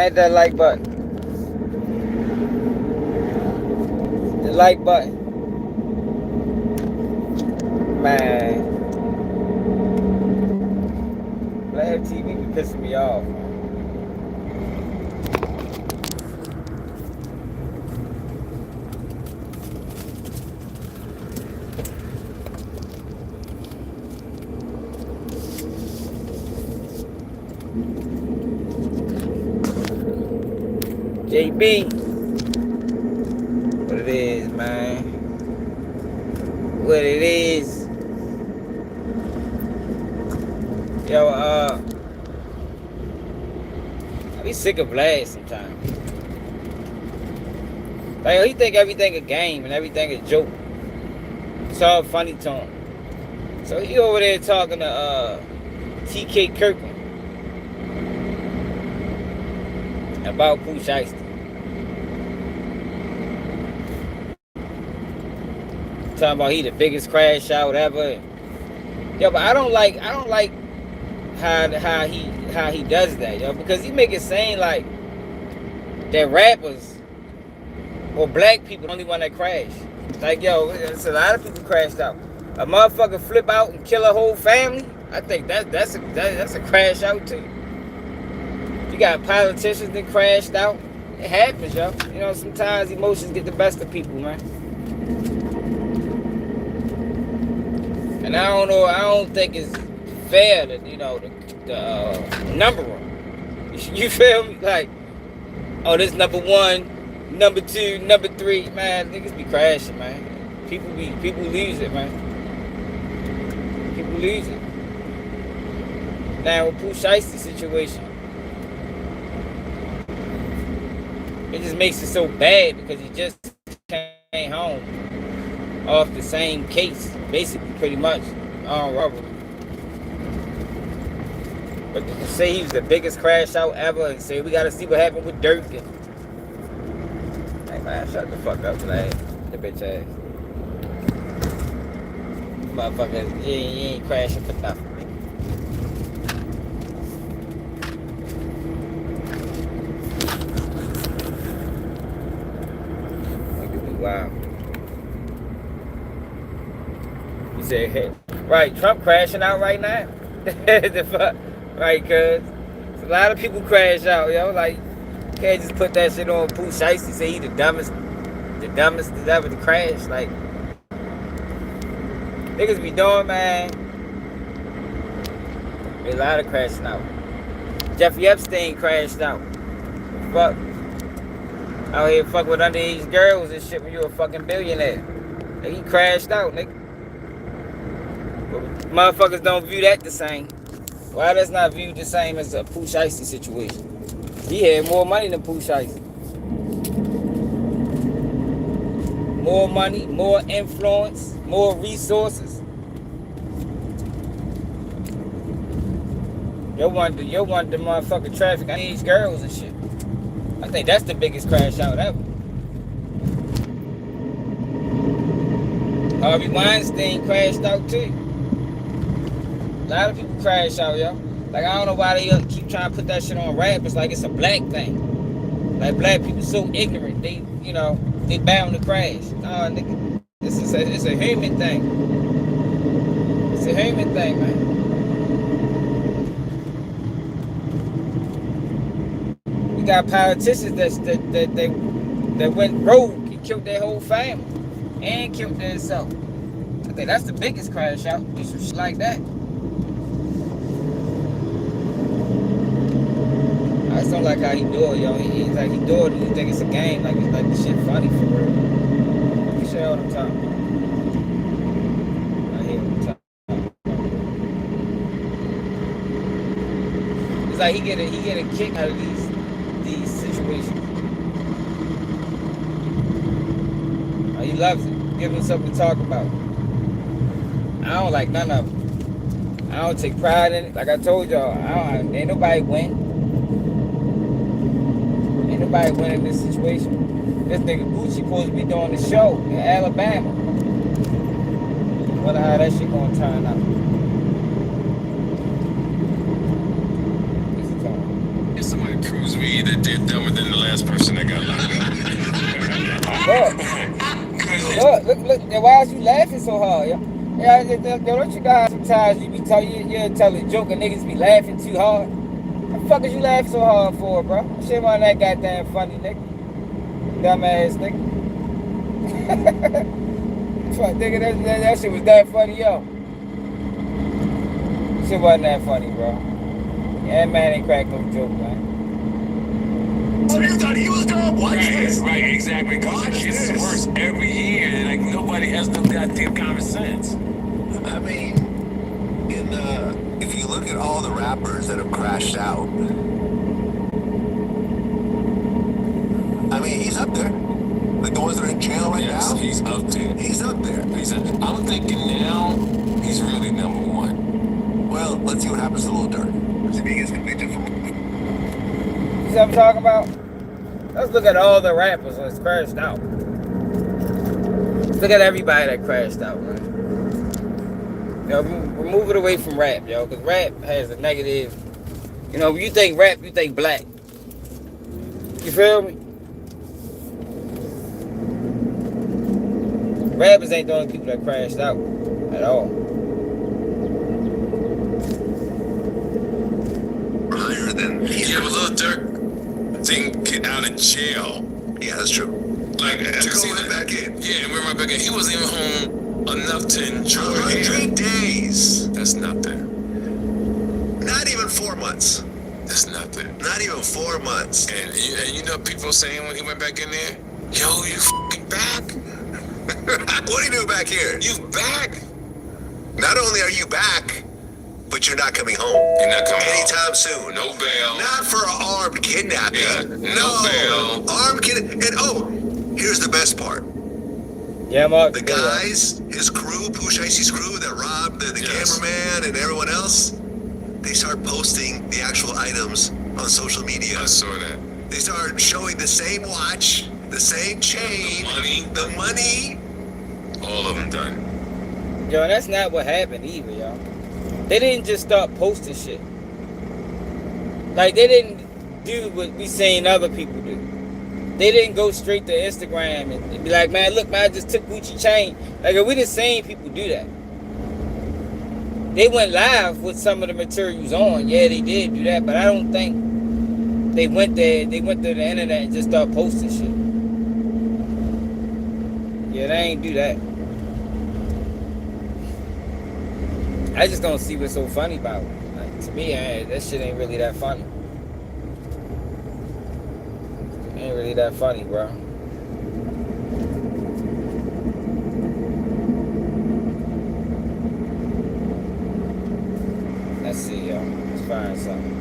Smack that like button. The like button. Man. Vlad TV be pissing me off. JB. What it is, man. What it is. Yo, I be sick of Vlad sometimes. Like, he think everything a game and everything a joke. It's all funny to him. So he over there talking to TK Kirkland about Pooh Shiesty. Talking about he the biggest crash out ever. Yo, but I don't like how he does that, yo, because he make it seem like that rappers or black people the only one that crash. Like, yo, it's a lot of people crashed out. A motherfucker flip out and kill a whole family. I think that's a crash out too. You got politicians that crashed out. It happens, yo. You know, sometimes emotions get the best of people, man. And I don't know. I don't think it's fair to, you know, the number them. You feel me? Like, oh, this number 1, number 2, number 3, man. Niggas be crashing, man. People lose it, man. People lose it. Now with Pooh Shiesty situation, it just makes it so bad because he just came home off the same case, basically, pretty much, on robbery. But to say he was the biggest crash out ever and say we gotta see what happened with Dirk and... Hey man, shut the fuck up, Vlad. The bitch ass. Motherfucker, you ain't crashing for nothing. Wow. You say, hey, right, Trump crashing out right now. The fuck, right? Cause a lot of people crash out, yo. Like, can't just put that shit on Pooh Shiesty. Say he the dumbest that ever to crash. Like, niggas be doing, man. There's a lot of crashing out. Jeffrey Epstein crashed out. Fuck. Out here fuck with underage girls and shit when you a fucking billionaire. Like, he crashed out, nigga. But motherfuckers don't view that the same. Why that's not viewed the same as a Pooh Shiesty situation? He had more money than Pooh Shiesty. More money, more influence, more resources. You want the motherfucking traffic underage girls and shit. I think that's the biggest crash out ever. Harvey Weinstein crashed out too. A lot of people crash out, yo. Like, I don't know why they keep trying to put that shit on rappers like it's a black thing. Like, black people so ignorant, they, you know, they bound to crash. Nah, nigga, it's a human thing. It's a human thing, man. We got politicians that went rogue and killed their whole family and killed themselves. I think that's the biggest crash out. Do some shit like that. I just don't like how he do it, yo. He's like, he do it and you think it's a game. Like, it's like the shit funny for real. You show what I'm talking about. I hear what I'm talking about. It's like he get a kick out of these situations. He loves it. Give him something to talk about. I don't like none of them. I don't take pride in it. Like I told y'all, ain't nobody win. Ain't nobody win in this situation. This nigga Gucci supposed to be doing the show in Alabama. Wonder how that shit gonna turn out. proves me that they're dumber than the last person that got locked Look. Why is you laughing so hard, yo? Yeah, don't you know how sometimes you tell a joke and niggas be laughing too hard? What the fuck is you laughing so hard for, bro? Shit wasn't that goddamn funny, nigga. Dumbass nigga. Fuck, nigga, that shit was that funny, yo. Shit wasn't that funny, bro. Yeah, that man ain't crack no joke, man. Oh, you thought he was dumb? Watch this. Right, exactly. Watch this. It's worse every year. Like, nobody has no goddamn common sense. I mean, if you look at all the rappers that have crashed out, I mean, he's up there. Like the ones that are in jail right now? He's up there. He's up there. I'm thinking now, he's really number one. Well, let's see what happens to Lil Durk. If he gets convicted for... You see what I'm talking about? Let's look at all the rappers that's crashed out. Let's look at everybody that crashed out, man. You know, remove it away from rap, yo, because rap has a negative. You know, when you think rap, you think black. You feel me? Rappers ain't the only people that crashed out at all. Higher than... Yeah, but Lil Durk didn't get out of jail. Yeah, that's true. Like, To go right back in. Yeah, we're right back in. He wasn't even home enough to enjoy 100 days. That's nothing. Not even 4 months. That's nothing. Not even 4 months. And you know people saying when he went back in there, yo, you fucking back? What do you do back here? You back? Not only are you back, but you're not coming home. You're not coming anytime soon. No bail. Not for an armed kidnapping. Yeah, no bail. Armed kidnapping. And here's the best part. Yeah, Mark. The guys, his crew, Pooh, Shiesty's crew that robbed the cameraman and everyone else, they start posting the actual items on social media. I saw that. They start showing the same watch, the same chain, the money. All of them done. Yo, that's not what happened either, y'all. They didn't just start posting shit. Like, they didn't do what we seen other people do. They didn't go straight to Instagram and be like, man, look, man, I just took Gucci chain. Like, we done seen people do that. They went live with some of the materials on. Yeah, they did do that, but I don't think they went there. They went to the internet and just started posting shit. Yeah, they ain't do that. I just don't see what's so funny about it. Like, to me, that shit ain't really that funny. Ain't really that funny, bro. Let's see, yo. Let's find something.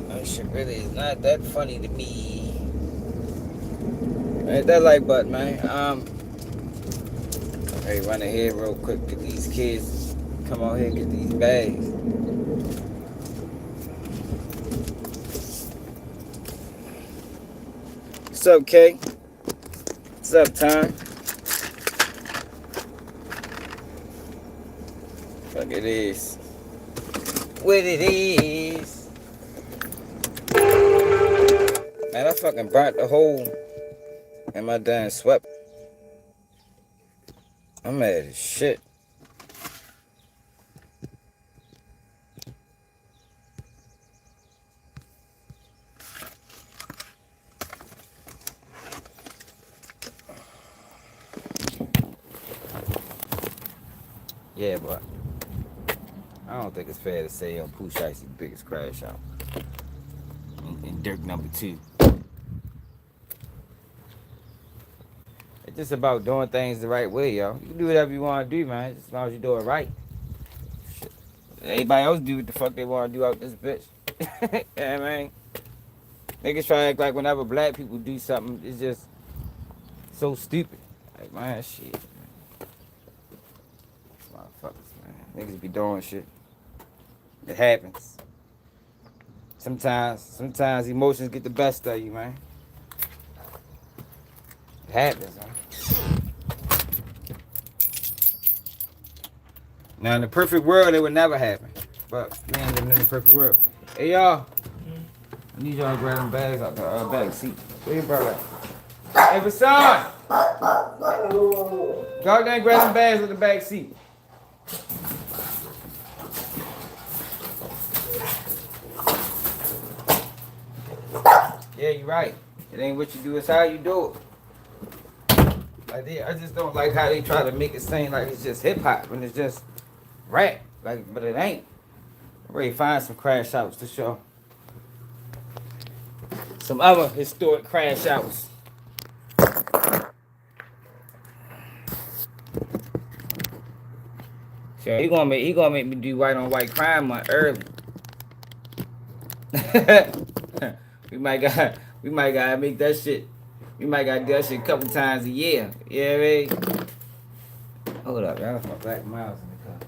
That shit really is not that funny to me. Hit that like button, man. Hey, run ahead real quick. Get these kids. Come on here and get these bags. What's up, Kay? What's up, Tom? Fuck it is. What it is. Man, I fucking burnt the hole in my damn sweat. I'm mad as shit. Yeah, but I don't think it's fair to say Pooh Shiesty's the biggest crash out. And Dirk number 2. It's just about doing things the right way, yo. You can do whatever you want to do, man, as long as you do it right. Shit. Everybody else do what the fuck they want to do out this bitch. Yeah, man. Niggas try to act like whenever black people do something, it's just so stupid. Like, man, shit. Motherfuckers, man. Niggas be doing shit. It happens. Sometimes emotions get the best of you, man. It happens, man. Now, in the perfect world, it would never happen. But we ain't living in the perfect world. Hey, y'all. I need y'all to grab them bags out the back seat. Where your brother at? Hey, Vassan! Go out there and grab them bags with the back seat. Yeah, you're right. It ain't what you do, it's how you do it. I just don't like how they try to make it seem like it's just hip hop when it's just rap. Like, but it ain't. I'm ready to find some crash outs to show. Some other historic crash outs. So he gonna make me do white on white crime month early. we might gotta make that shit. We might gotta do that shit a couple times a year. Yeah, you know what I mean? Hold up, y'all. That's my Black Miles in the car.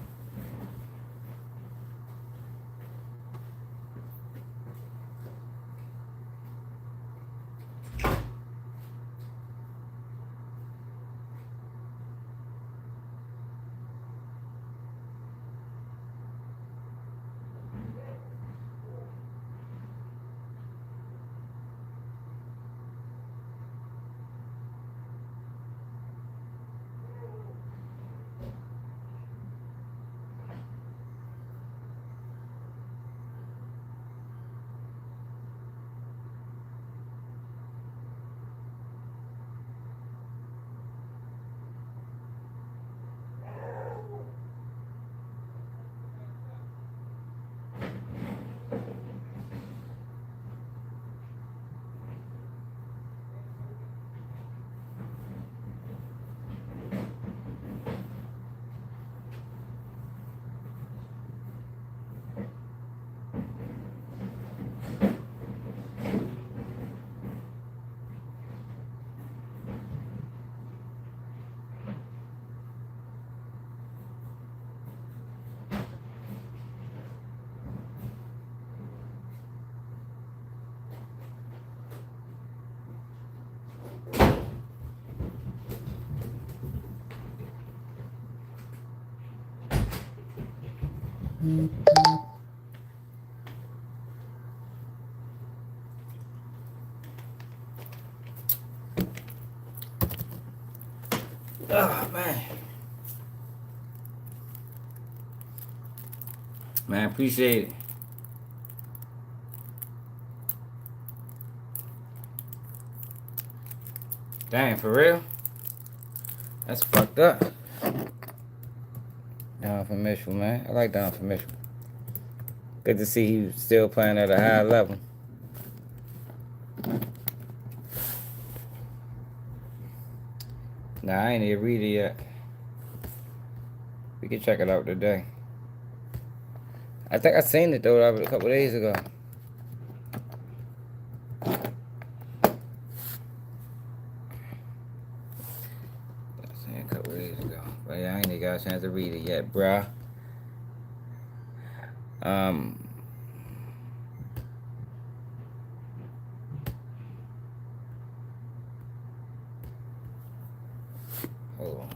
Oh man. Man, appreciate it. Dang, for real? That's fucked up. Down for Mitchell, man. I like Down for Mitchell. Good to see he still playing at a high level. Nah, I ain't even read it yet. We can check it out today. I think I seen it though a couple days ago. I seen it a couple days ago. But yeah, I ain't even got a chance to read it yet, bruh. Hold on.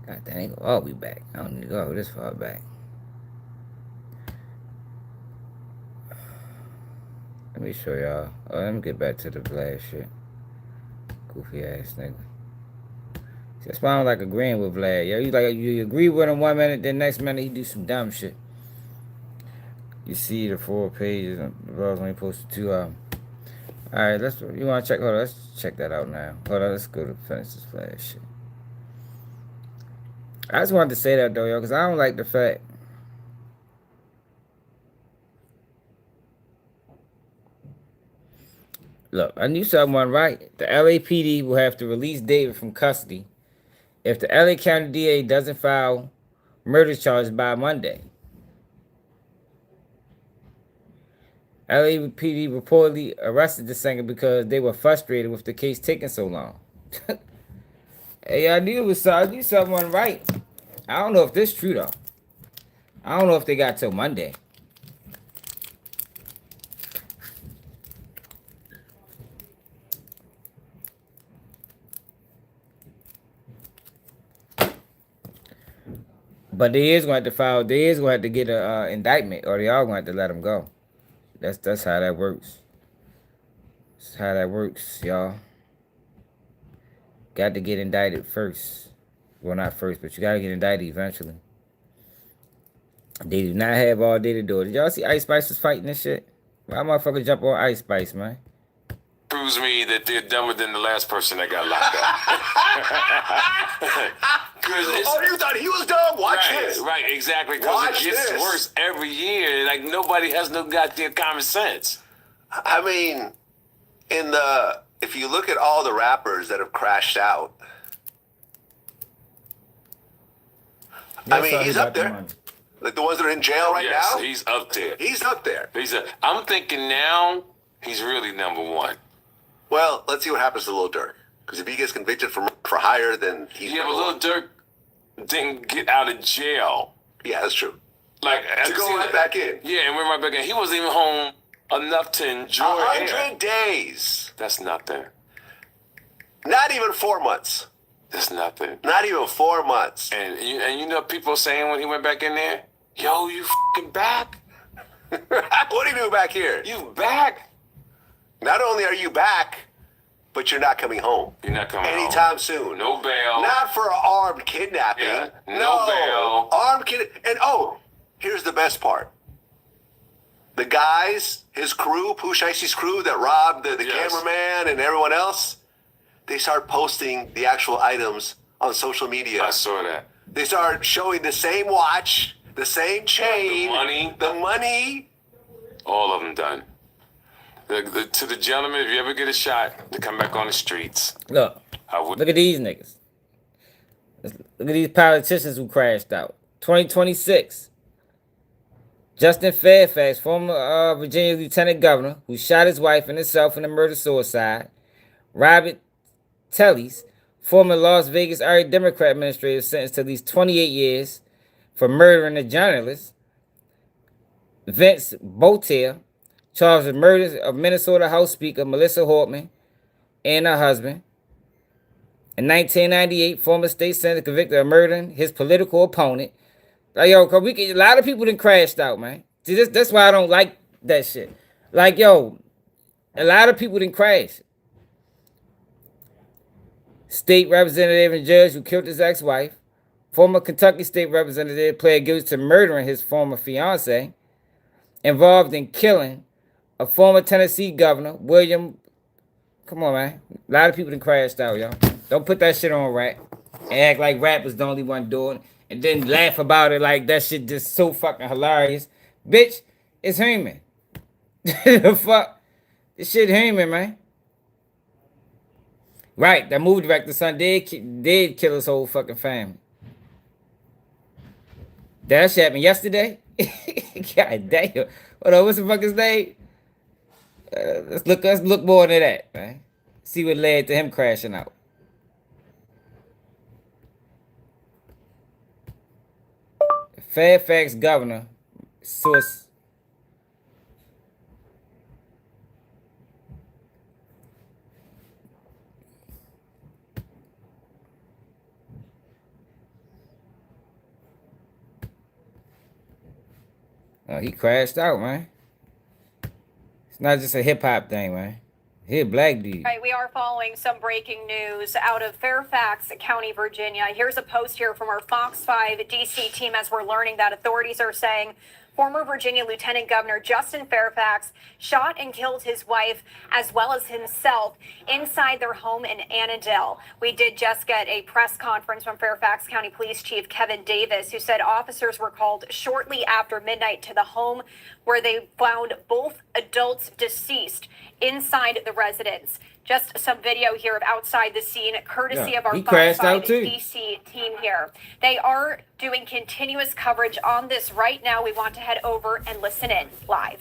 God dang, they all be back. I don't need to go this far back. Let me show y'all. Oh, let me get back to the Vlad shit. Goofy ass nigga. That's why I don't like agreeing with Vlad. Yo, you agree with him 1 minute, then next minute he do some dumb shit. You see the 4 pages. The brother's only posted 2 of them. All right, you want to check? Hold on, let's check that out now. Hold on, let's go to finish this Vlad shit. I just wanted to say that though, yo, because I don't like the fact. Look, I knew someone right. The LAPD will have to release David from custody if the LA County DA doesn't file murder charges by Monday. LAPD reportedly arrested the singer because they were frustrated with the case taking so long. Hey, I knew someone right. I don't know if this is true though. I don't know if they got till Monday. But they is going to have to file. They is going to have to get a indictment, or they are going to have to let them go. That's how that works. That's how that works, y'all. Got to get indicted first. Well, not first, but you got to get indicted eventually. They do not have all day to do it. Did y'all see Ice Spice was fighting this shit? Why motherfucker jump on Ice Spice, man? Proves me that they're dumber than the last person that got locked up. Oh, you thought he was dumb? Watch this. Right, exactly. Because it gets worse every year. Like, nobody has no goddamn common sense. I mean, if you look at all the rappers that have crashed out, I mean, he's up there. Like the ones that are in jail right now? He's up there. He's up there. I'm thinking now he's really number one. Well, let's see what happens to Lil Durk. Because if he gets convicted for hire, then he's but Lil Durk didn't get out of jail. Yeah, that's true. Like to go right back in. Yeah, and went right back in. He wasn't even home enough to enjoy 100 days. That's nothing. Not even 4 months. That's nothing. Not even 4 months. And you know people saying when he went back in there, yo, you fucking back? What are you doing back here? You back? Not only are you back, but you're not coming home. You're not coming anytime home. soon. No bail. Not for armed kidnapping. Yeah, no bail. Armed And here's the best part. The guys, his crew, Pooh Shiesty's crew that robbed the cameraman and everyone else, they start posting the actual items on social media. I saw that. They start showing the same watch, the same chain, the money. All of them done. To the gentleman, if you ever get a shot to come back on the streets, look at these niggas. Look at these politicians who crashed out. 2026. Justin Fairfax, former Virginia lieutenant governor, who shot his wife and himself in a murder-suicide. Robert Telles, former Las Vegas area Democrat administrator, sentenced to at least 28 years for murdering a journalist. Vince Boutier, charged with murder of Minnesota House Speaker Melissa Hortman and her husband. In 1998, former state senator convicted of murdering his political opponent. Like, yo, cause a lot of people done crashed out, man. See, that's why I don't like that shit. Like, yo, a lot of people done crashed. State representative and judge who killed his ex-wife. Former Kentucky state representative pled guilty to murdering his former fiance. Involved in killing a former Tennessee governor, William. Come on, man. A lot of people done crashed out, yo. Don't put that shit on rap. And act like rap was the only one doing it. And then laugh about it like that shit just so fucking hilarious. Bitch, it's human. The fuck? This shit human, man. Right, that movie director's son did kill his whole fucking family. That shit happened yesterday? God damn. Hold on, what's the fuck his name? Let's look more into that, man. See what led to him crashing out. Fairfax governor, source. Oh, he crashed out, man. This not just a hip hop thing, man. He a black dude. Right, we are following some breaking news out of Fairfax County, Virginia. Here's a post here from our Fox 5 DC team as we're learning that authorities are saying former Virginia Lieutenant Governor Justin Fairfax shot and killed his wife as well as himself inside their home in Annandale. We did just get a press conference from Fairfax County Police Chief Kevin Davis, who said officers were called shortly after midnight to the home where they found both adults deceased inside the residence. Just some video here of outside the scene, courtesy of our Fox 5 DC team here. They are doing continuous coverage on this right now. We want to head over and listen in live.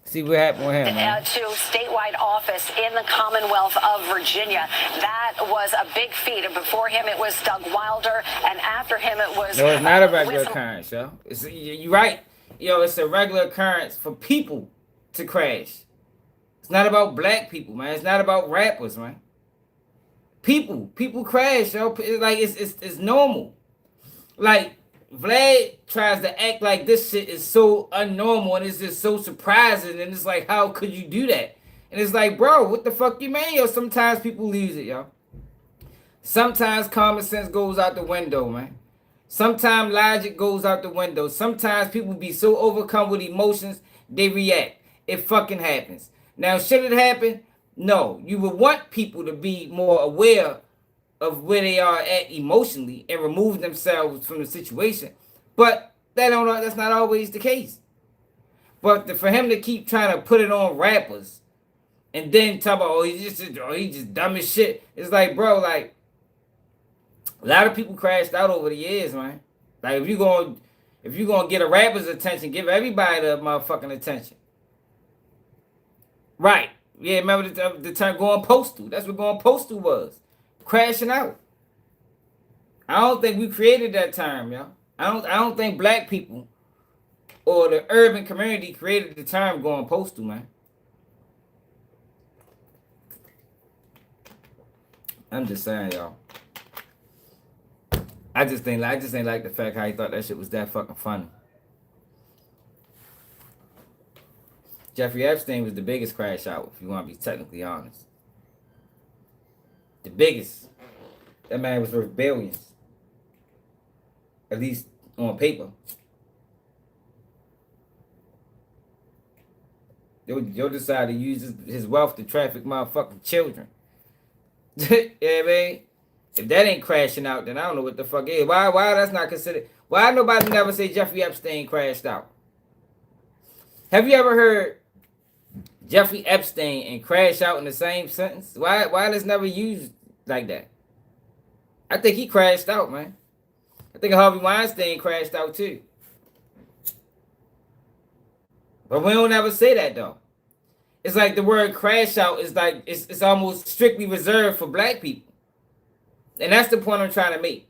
See what happened with him, man. To statewide office in the Commonwealth of Virginia. That was a big feat. And before him, it was Doug Wilder. And after him, it was... No, it's not a regular occurrence, yo. You're right. Yo, it's a regular occurrence for people to crash. It's not about black people, man. It's not about rappers, man. People crash, yo. Like it's normal. Like Vlad tries to act like this shit is so unnormal and it's just so surprising, and it's like, how could you do that? And it's like, bro, what the fuck you mean, yo? Sometimes people lose it, yo. Sometimes common sense goes out the window, man. Sometimes logic goes out the window. Sometimes people be so overcome with emotions they react. It fucking happens. Now, should it happen? No. You would want people to be more aware of where they are at emotionally and remove themselves from the situation. But that's not always the case. But for him to keep trying to put it on rappers and then talk about, he's just dumb as shit. It's like, bro, like, a lot of people crashed out over the years, man. Like, if you're gonna get a rapper's attention, give everybody the motherfucking attention. Right. Yeah, remember the term going postal. That's what going postal was. Crashing out. I don't think we created that term, yo. I don't think black people or the urban community created the term going postal, man. I'm just saying, y'all. I just ain't like the fact how he thought that shit was that fucking funny. Jeffrey Epstein was the biggest crash out, if you want to be technically honest. The biggest. That man was worth billions. At least on paper. You'll decide to use his wealth to traffic motherfucking children. You know what I mean? If that ain't crashing out, then I don't know what the fuck is. Why that's not considered? Why nobody never say Jeffrey Epstein crashed out? Have you ever heard Jeffrey Epstein and crash out in the same sentence? Why that's never used like that? I think he crashed out, man. I think Harvey Weinstein crashed out too. But we don't ever say that though. It's like the word crash out is like it's almost strictly reserved for black people. And that's the point I'm trying to make.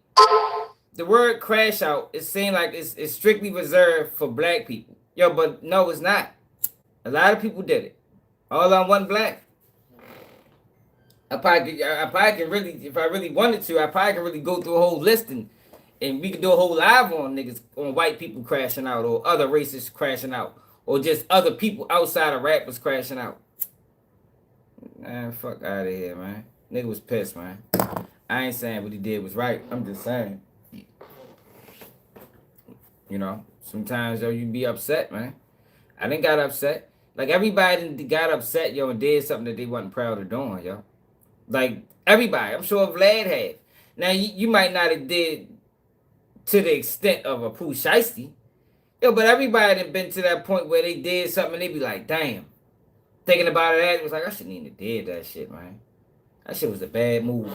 The word crash out is saying like it's strictly reserved for black people. Yo, but no, it's not. A lot of people did it. All on one black. I probably can really, if I really wanted to, I probably can really go through a whole list and we could do a whole live on niggas, on white people crashing out or other racists crashing out or just other people outside of rappers crashing out. Man, fuck out of here, man. Nigga was pissed, man. I ain't saying what he did was right. I'm just saying. You know, sometimes, yo, you be upset, man. I didn't got upset. Like, everybody got upset, yo, and did something that they wasn't proud of doing, yo. Like, everybody. I'm sure Vlad had. Now, you might not have did to the extent of a Pooh Shiesty. Yo, but everybody had been to that point where they did something and they be like, damn. Thinking about it was like, I shouldn't even have did that shit, man. That shit was a bad move.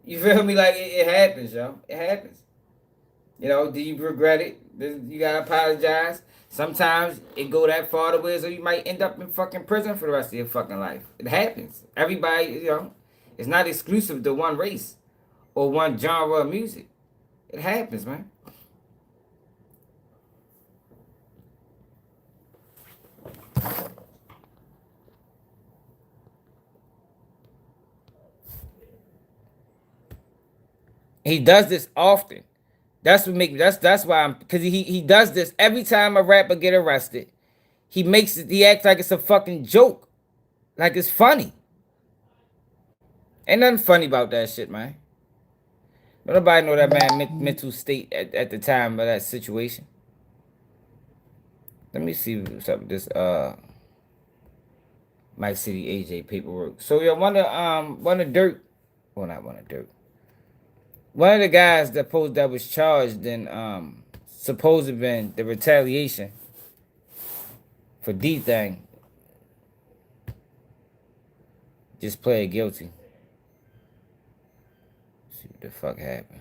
You feel me? Like, it happens, yo. It happens. You know, do you regret it? You gotta apologize. Sometimes it go that far to where so you might end up in fucking prison for the rest of your fucking life. It happens. Everybody, you know, it's not exclusive to one race or one genre of music. It happens, man. He does this often. That's what make that's why I'm because he does this every time a rapper get arrested. he acts like it's a fucking joke. Like it's funny. Ain't nothing funny about that shit, man. Nobody know that man mental state at the time of that situation. Let me see what's up with this Mike City AJ paperwork. So yeah, one of Dirk, well not one of Dirk. One of the guys that was charged in supposed been the retaliation for D thing just pled guilty. Let's see what the fuck happened.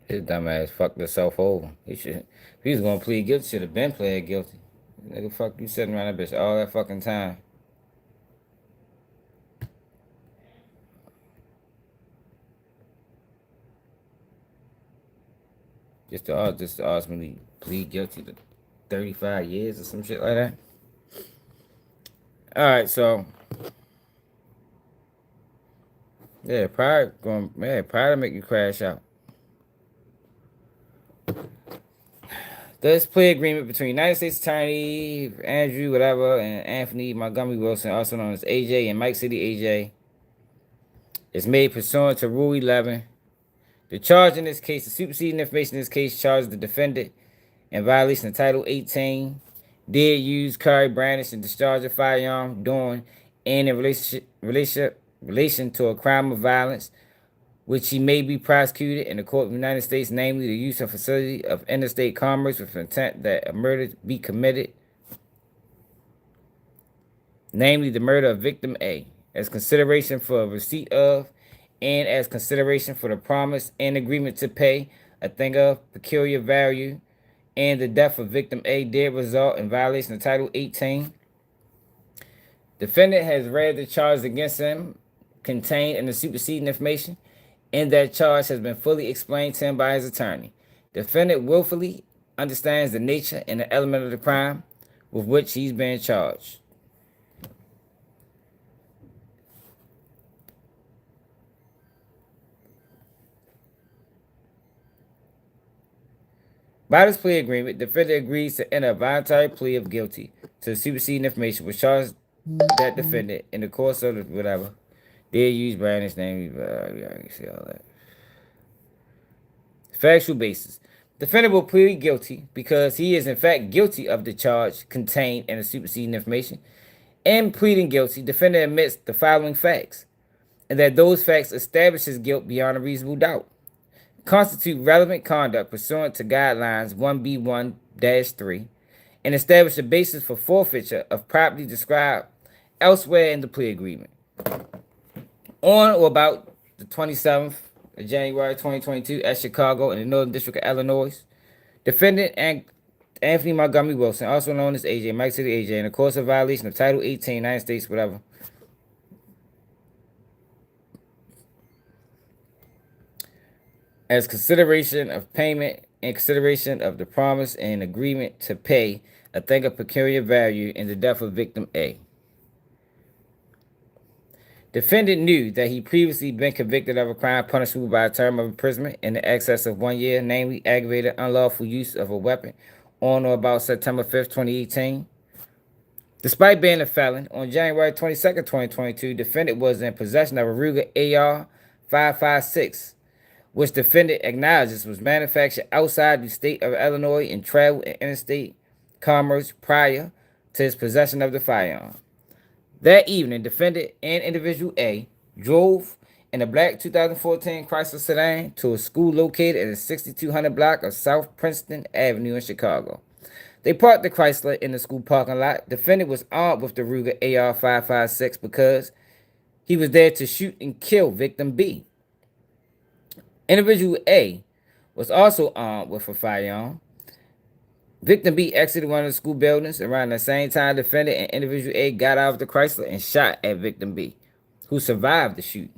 His dumb ass fucked himself over. He should, if he was gonna plead guilty, should have been pled guilty. Nigga, fuck you sitting around that bitch all that fucking time. Just to ultimately plead guilty to 35 years or some shit like that. Alright, so yeah, pride to make you crash out. This plea agreement between United States Attorney Andrew whatever and Anthony Montgomery Wilson, also known as AJ and Mike City AJ, is made pursuant to Rule 11. The charge in this case, the superseding information in this case, charges the defendant in violation of Title 18, did use, carry, brandish, and discharge a firearm during and in relation to a crime of violence, which he may be prosecuted in the court of the United States, namely the use of facility of interstate commerce with intent that a murder be committed, namely the murder of victim A, as consideration for receipt of and as consideration for the promise and agreement to pay a thing of peculiar value, and the death of victim A did result in violation of Title 18. Defendant has read the charges against him contained in the superseding information, and that charge has been fully explained to him by his attorney. Defendant willfully understands the nature and the element of the crime with which he's being charged. By this plea agreement, defendant agrees to enter a voluntary plea of guilty to the superseding information which charged that defendant in the course of the whatever. They use Brandon's name. You see all that. Factual basis. Defendant will plead guilty because he is in fact guilty of the charge contained in the superseding information. In pleading guilty, defendant admits the following facts, and that those facts establish his guilt beyond a reasonable doubt, constitute relevant conduct pursuant to guidelines 1B1-3, and establish a basis for forfeiture of property described elsewhere in the plea agreement. On or about the 27th of January 2022 at Chicago in the Northern District of Illinois, defendant Anthony Montgomery Wilson, also known as AJ, Mike City AJ, in the course of violation of Title 18, United States, whatever, as consideration of payment and consideration of the promise and agreement to pay a thing of peculiar value in the death of victim A. Defendant knew that he previously been convicted of a crime punishable by a term of imprisonment in the excess of 1 year, namely aggravated unlawful use of a weapon on or about September 5th, 2018. Despite being a felon, on January 22nd, 2022, defendant was in possession of a Ruger AR-556, which defendant acknowledges was manufactured outside the state of Illinois and traveled in interstate commerce prior to his possession of the firearm. That evening, defendant and individual A drove in a black 2014 Chrysler sedan to a school located in the 6200 block of South Princeton Avenue in Chicago. They parked the Chrysler in the school parking lot. Defendant was armed with the Ruger AR-556 because he was there to shoot and kill victim B. Individual A was also armed with a firearm. Victim B exited one of the school buildings around the same time defendant and individual A got out of the Chrysler and shot at victim B, who survived the shooting.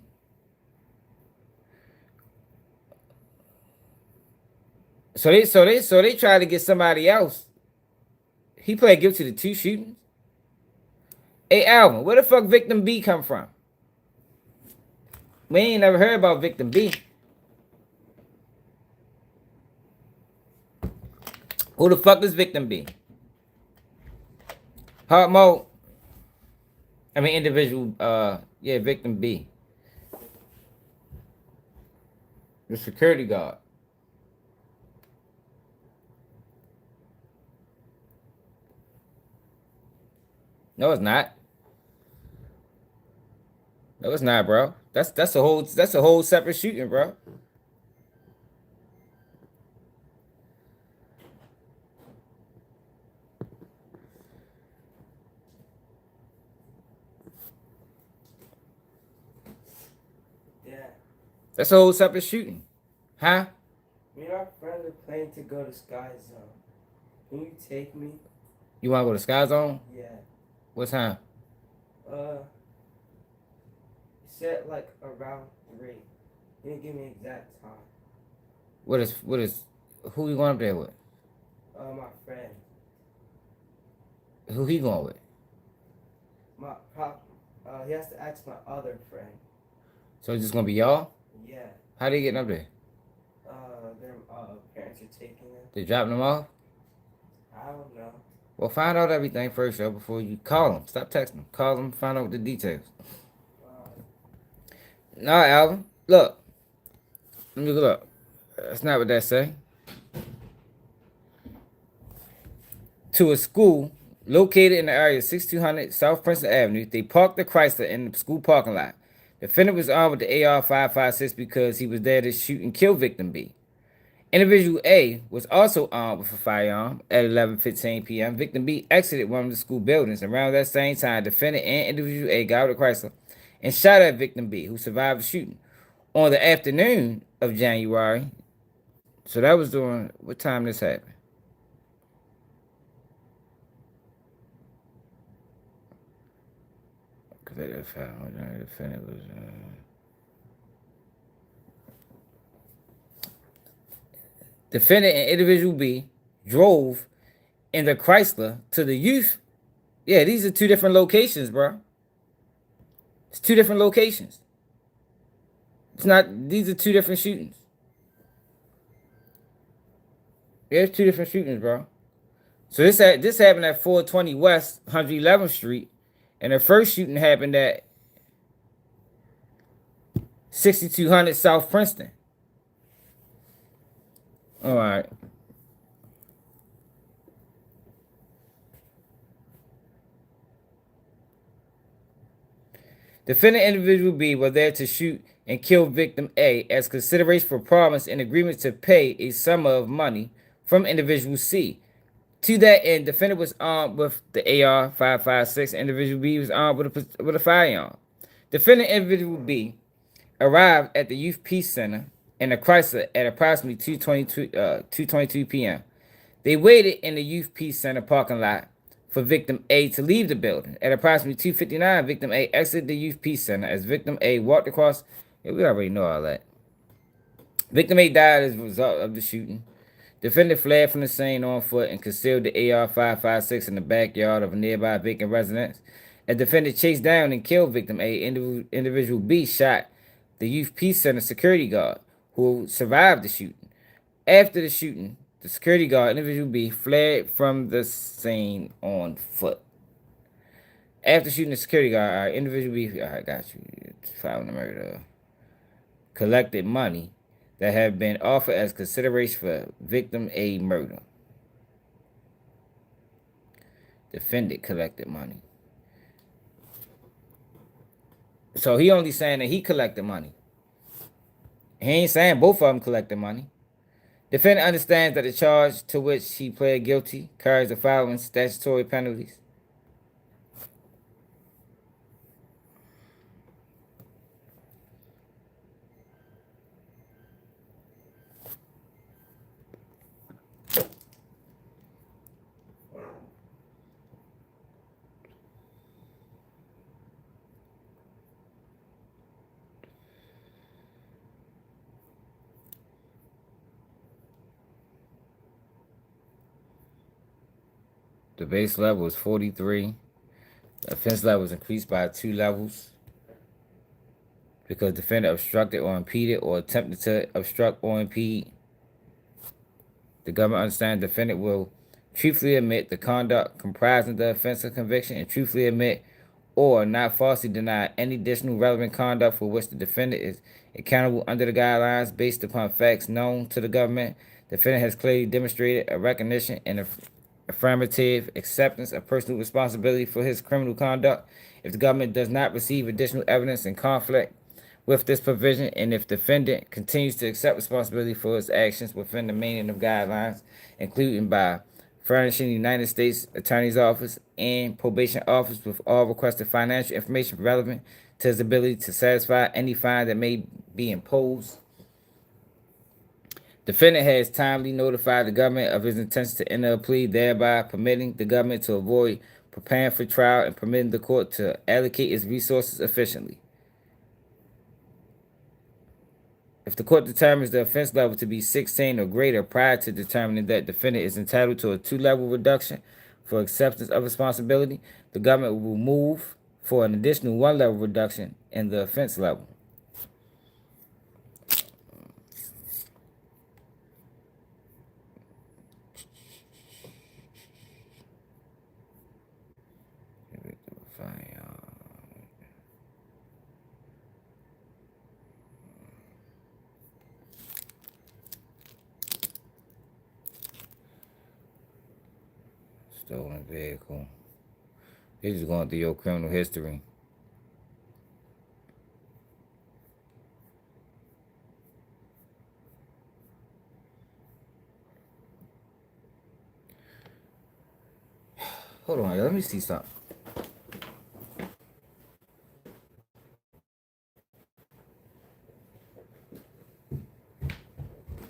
So they tried to get somebody else. He pled guilty to 2 shootings. Hey, Alvin, where the fuck victim B come from? We ain't never heard about victim B. Who the fuck is victim B? Hard mode. I mean, individual, yeah, victim B. The security guard. No, it's not. No, it's not, bro. That's a whole separate shooting, bro. Yeah. That's a whole separate shooting. Huh? Me and our friends are planning to go to Sky Zone. Can you take me? You wanna go to Sky Zone? Yeah. What time? You said like around 3. You didn't give me an exact time. What is who you going up there with? My friend. Who he going with? He has to ask my other friend. So it's just gonna be y'all? Yeah. How they getting up there? Their parents are taking them. They dropping them off? I don't know. Well, find out everything first, though, before you call them. Stop texting them. Call them, find out the details. Nah, Alvin. Look. Let me look. That's not what that say. To a school located in the area of 6200 South Princeton Avenue, they parked the Chrysler in the school parking lot. The defendant was armed with the AR-556 because he was there to shoot and kill victim B. Individual A was also armed with a firearm at 11:15 p.m. Victim B exited one of the school buildings. Around that same time, defendant and individual A got out of Chrysler and shot at victim B, who survived the shooting. On the afternoon of January, so that was during, what time this happened? Defendant was... Defendant and individual B drove in the Chrysler to the youth. Yeah, these are two different locations, bro. It's two different locations. It's not, these are two different shootings. There's two different shootings, bro. So this happened at 420 West 111th Street, and the first shooting happened at 6200 South Princeton. All right. Defendant individual B was there to shoot and kill victim A as consideration for promise and agreement to pay a sum of money from individual C. To that end, defendant was armed with the AR-556. Individual B was armed with a firearm. Defendant individual B arrived at the Youth Peace Center in a Chrysler at approximately 2:22 p.m. They waited in the Youth Peace Center parking lot for victim A to leave the building. At approximately 2:59, victim A exited the Youth Peace Center as victim A walked across. Yeah, we already know all that. Victim A died as a result of the shooting. Defendant fled from the scene on foot and concealed the AR-556 in the backyard of a nearby vacant residence. A defendant chased down and killed victim A. Individual B shot the Youth Peace Center security guard, who survived the shooting. After the shooting, the security guard, individual B, fled from the scene on foot. After shooting the security guard, our individual B, I got you, found the murder, collected money that had been offered as consideration for victim A murder. Defendant collected money. So he only saying that he collected money. He ain't saying both of them collected money. Defendant understands that the charge to which he pled guilty carries the following statutory penalties. The base level is 43. The offense level is increased by 2 levels because defendant obstructed or impeded or attempted to obstruct or impede. The government understands the defendant will truthfully admit the conduct comprising the offense of conviction and truthfully admit or not falsely deny any additional relevant conduct for which the defendant is accountable under the guidelines based upon facts known to the government. The defendant has clearly demonstrated a recognition and affirmative acceptance of personal responsibility for his criminal conduct. If the government does not receive additional evidence in conflict with this provision, and if the defendant continues to accept responsibility for his actions within the meaning of guidelines, including by furnishing the United States Attorney's Office and Probation Office with all requested financial information relevant to his ability to satisfy any fine that may be imposed. Defendant has timely notified the government of his intention to enter a plea, thereby permitting the government to avoid preparing for trial and permitting the court to allocate its resources efficiently. If the court determines the offense level to be 16 or greater prior to determining that defendant is entitled to a 2-level reduction for acceptance of responsibility, the government will move for an additional 1-level reduction in the offense level. Stolen vehicle. They're just going through your criminal history. Hold on, let me see something.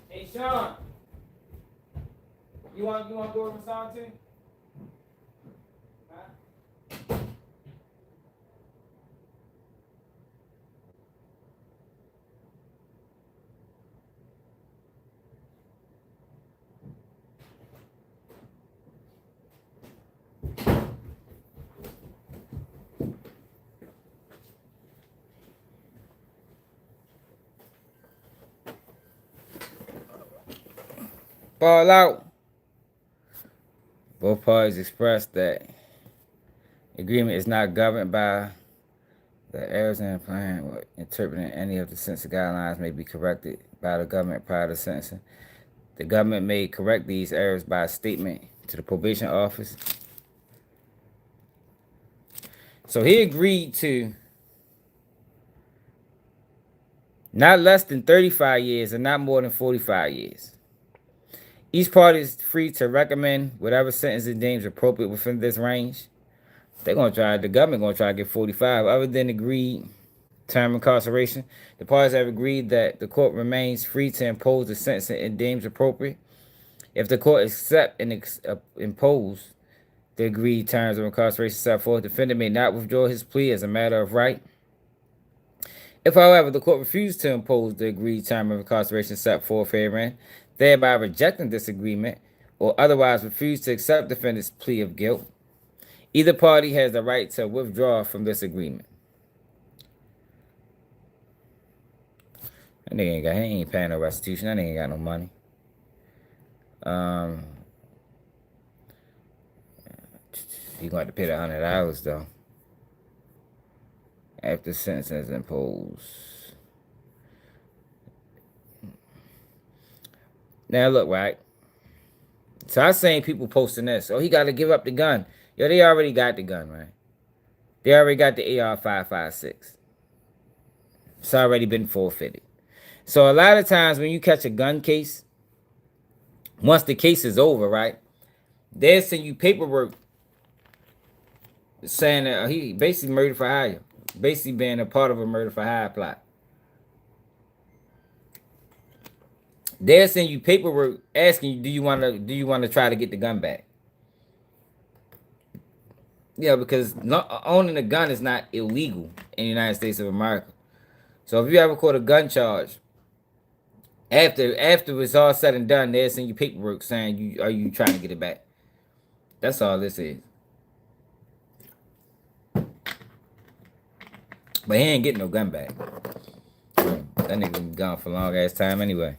Hey Sean, you want to go over song too? Ball out. Both parties expressed that the agreement is not governed by the errors in applying or interpreting any of the sentencing guidelines may be corrected by the government prior to sentencing. The government may correct these errors by a statement to the probation office. So he agreed to not less than 35 years and not more than 45 years. Each party is free to recommend whatever sentence it deems appropriate within this range. The government gonna try to get 45. Other than agreed term incarceration, the parties have agreed that the court remains free to impose the sentence it deems appropriate. If the court accept and impose the agreed terms of incarceration set forth, the defendant may not withdraw his plea as a matter of right. If, however, the court refuses to impose the agreed term of incarceration set forth herein, thereby rejecting this agreement, or otherwise refuse to accept the defendant's plea of guilt, either party has the right to withdraw from this agreement. That nigga he ain't paying no restitution. That nigga ain't got no money. He going to pay the $100 though. After sentence is imposed. Now look, right? So I seen people posting this. Oh, he got to give up the gun. Yo, they already got the gun, right? They already got the AR-556. It's already been forfeited. So a lot of times when you catch a gun case, once the case is over, right? They'll send you paperwork saying that he basically murdered for hire. Basically being a part of a murder for hire plot. They'll send you paperwork asking you, do you want to try to get the gun back? Yeah, because owning a gun is not illegal in the United States of America. So if you ever caught a gun charge, after it's all said and done, they'll send you paperwork saying, are you trying to get it back? That's all this is. But he ain't getting no gun back. That nigga been gone for a long ass time anyway.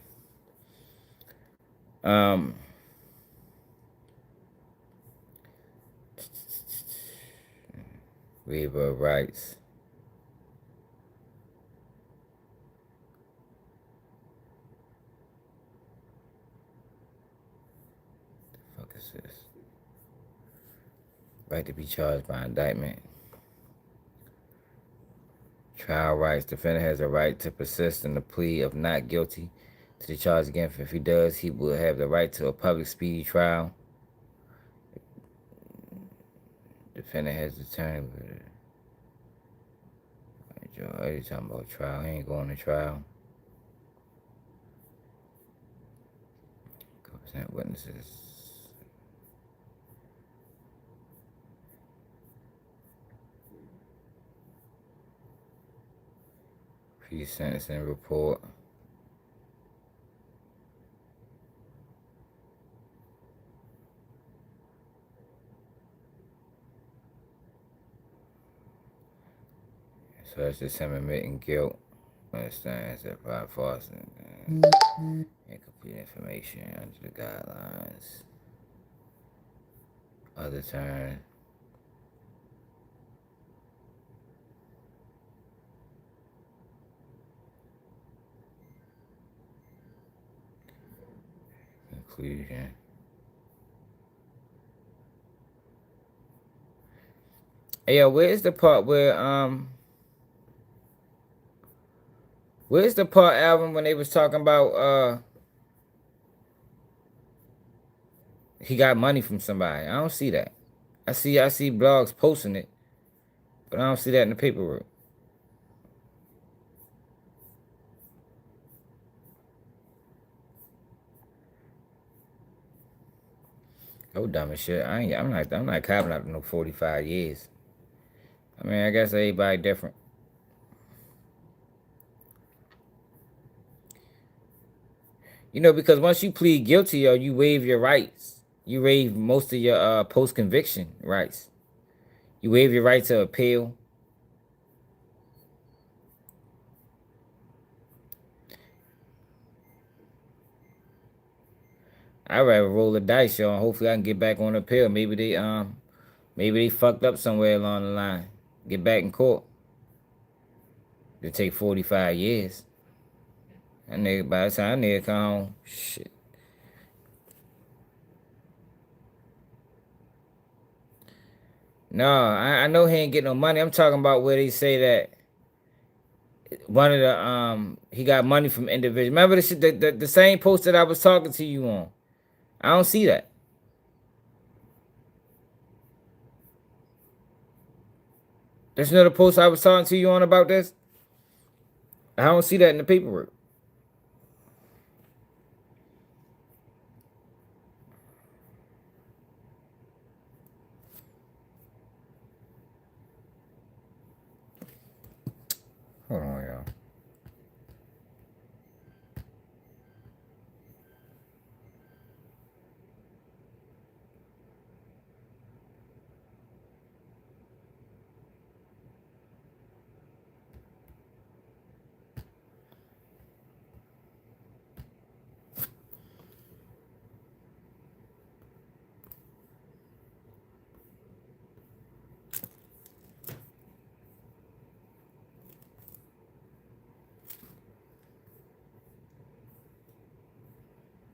Waiver of rights. The fuck is this? Right to be charged by indictment. Trial rights. Defendant has a right to persist in the plea of not guilty to the charge against him. If he does, he will have the right to a public speedy trial. Defendant has determined. Are you talking about trial? He ain't going to trial. Present witnesses. Pre-sentencing report. So that's just him admitting guilt. Understands that by false and incomplete information under the guidelines. Other terms. Conclusion. Hey, yo, where's the part where's the part, Alvin, when they was talking about he got money from somebody? I don't see that. I see blogs posting it, but I don't see that in the paperwork. Oh, dumb as shit. I'm not copping out no 45 years. I mean, I guess everybody different. You know, because once you plead guilty, yo, you waive your rights. You waive most of your post-conviction rights. You waive your right to appeal. I'd rather roll the dice, yo, and hopefully I can get back on appeal. Maybe they fucked up somewhere along the line. Get back in court. It'll take 45 years. That nigga, by the time that nigga come home, shit. No, I know he ain't getting no money. I'm talking about where they say that one of the he got money from individuals. Remember the same post that I was talking to you on? I don't see that. There's another post I was talking to you on about this. I don't see that in the paperwork. Hold on, y'all.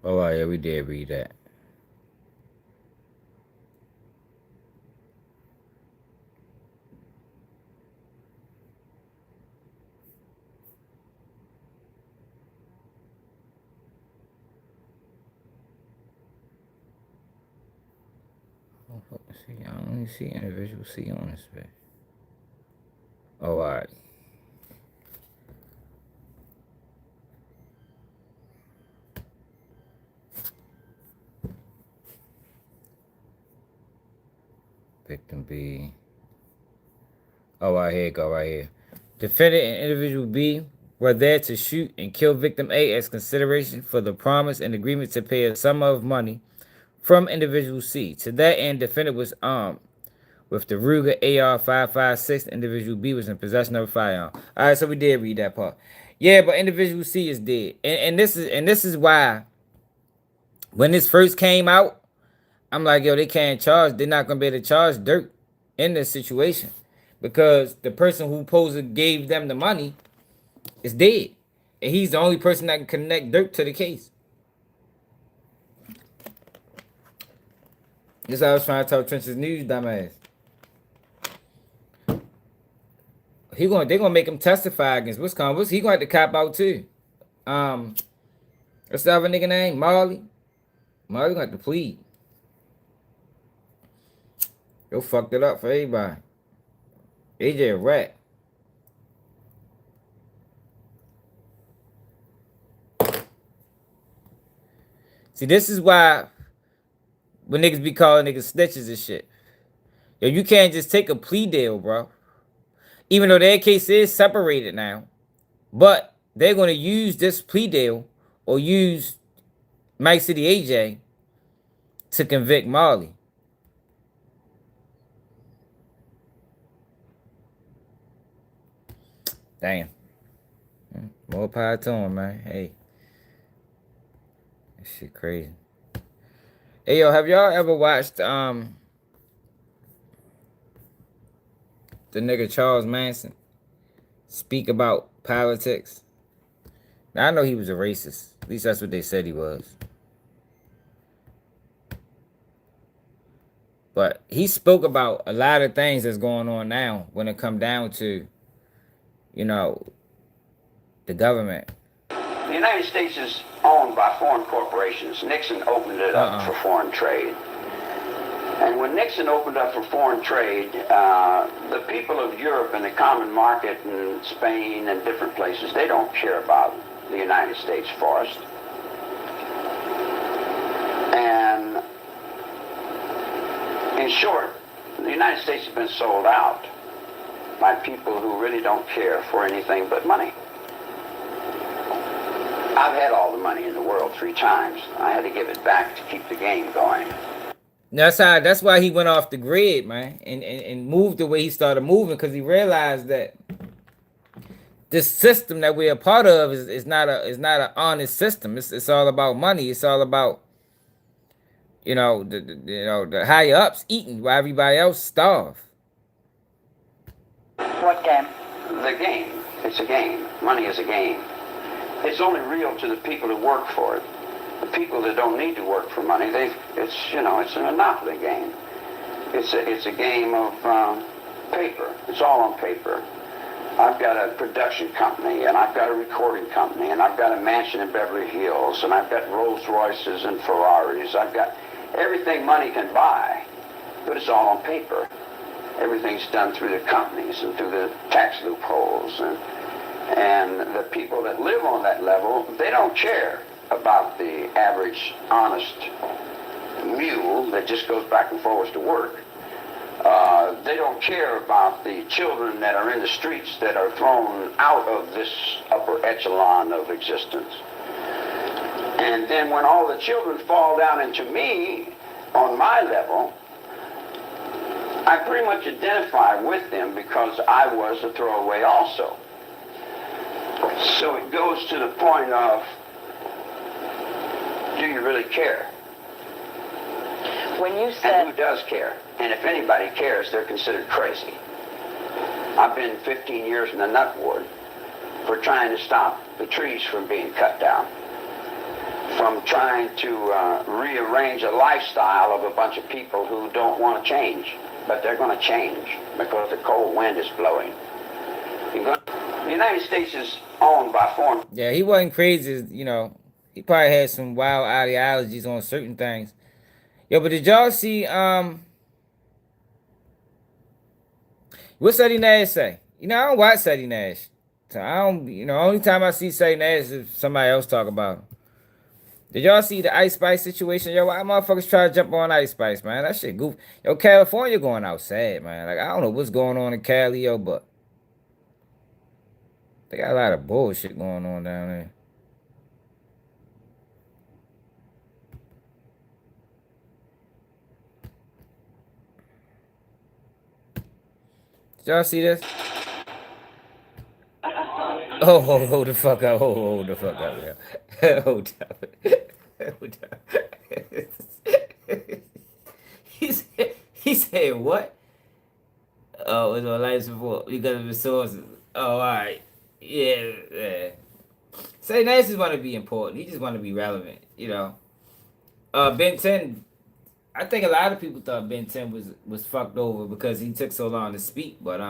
Oh, yeah, we did read that. See, I only see individual C on this page. Oh, all right. Victim B. Oh, right here, go right here. Defendant and individual B were there to shoot and kill victim A as consideration for the promise and agreement to pay a sum of money from individual C. To that end, defendant was armed with the Ruger AR-556. Individual B was in possession of a firearm. All right, so we did read that part. Yeah, but individual C is dead, and this is why when this first came out, I'm like, yo, they can't charge. They're not gonna be able to charge Dirk in this situation because the person who supposedly gave them the money is dead, and he's the only person that can connect Dirk to the case. This is what I was trying to tell Trench's News, dumbass. They're gonna make him testify against Wisconsin. He gonna have to cop out too. What's the other nigga name? Marley. Marley gonna have to plead. Yo fucked it up for everybody. AJ a rat. See, this is why when niggas be calling niggas snitches and shit. Yo, you can't just take a plea deal, bro. Even though their case is separated now. But they're gonna use this plea deal or use Mike City AJ to convict Marley. Damn. More power to him, man. Hey. That shit crazy. Hey, yo, have y'all ever watched the nigga Charles Manson speak about politics? Now, I know he was a racist. At least that's what they said he was. But he spoke about a lot of things that's going on now when it come down to, you know, the government. The United States is owned by foreign corporations. Nixon opened it up for foreign trade. And when Nixon opened up for foreign trade, the people of Europe and the common market and Spain and different places, they don't care about the United States forest. And in short, the United States has been sold out by people who really don't care for anything but money. I've had all the money in the world 3 times. I had to give it back to keep the game going. That's why he went off the grid, man, and moved the way he started moving, because he realized that this system that we're a part of is not an honest system. It's all about money. It's all about, you know, the higher ups eating while everybody else starve. What game? The game. It's a game. Money is a game. It's only real to the people who work for it. The people that don't need to work for money, it's a monopoly game. It's a game of paper. It's all on paper. I've got a production company, and I've got a recording company, and I've got a mansion in Beverly Hills, and I've got Rolls Royces and Ferraris. I've got everything money can buy, but it's all on paper. Everything's done through the companies and through the tax loopholes, and the people that live on that level, they don't care about the average honest mule that just goes back and forwards to work. They don't care about the children that are in the streets that are thrown out of this upper echelon of existence. And then when all the children fall down into me, on my level, I pretty much identify with them because I was a throwaway also. So it goes to the point of, do you really care? When you said... And who does care? And if anybody cares, they're considered crazy. I've been 15 years in the nut ward for trying to stop the trees from being cut down, from trying to rearrange a lifestyle of a bunch of people who don't want to change, but they're going to change because the cold wind is blowing. The United States is owned by foreign... Yeah, he wasn't crazy, you know. He probably had some wild ideologies on certain things. Yo, but did y'all see, what Seti Nash say? You know, I don't watch Seti Nash. So I don't, only time I see Seti Nash is if somebody else talk about him. Did y'all see the Ice Spice situation? Yo, why motherfuckers try to jump on Ice Spice, man? That shit goofy. Yo, California going out sad, man. Like, I don't know what's going on in Cali, yo, but they got a lot of bullshit going on down there. Did y'all see this? Oh, hold the fuck up. Hold the fuck up, yeah. Hold up. Hold up. He said what? Oh, it's on life support because of resources. Oh, all right. Yeah, yeah. Say nice just want to be important. He just want to be relevant, you know. Ben 10, I think a lot of people thought Ben 10 was fucked over because he took so long to speak, but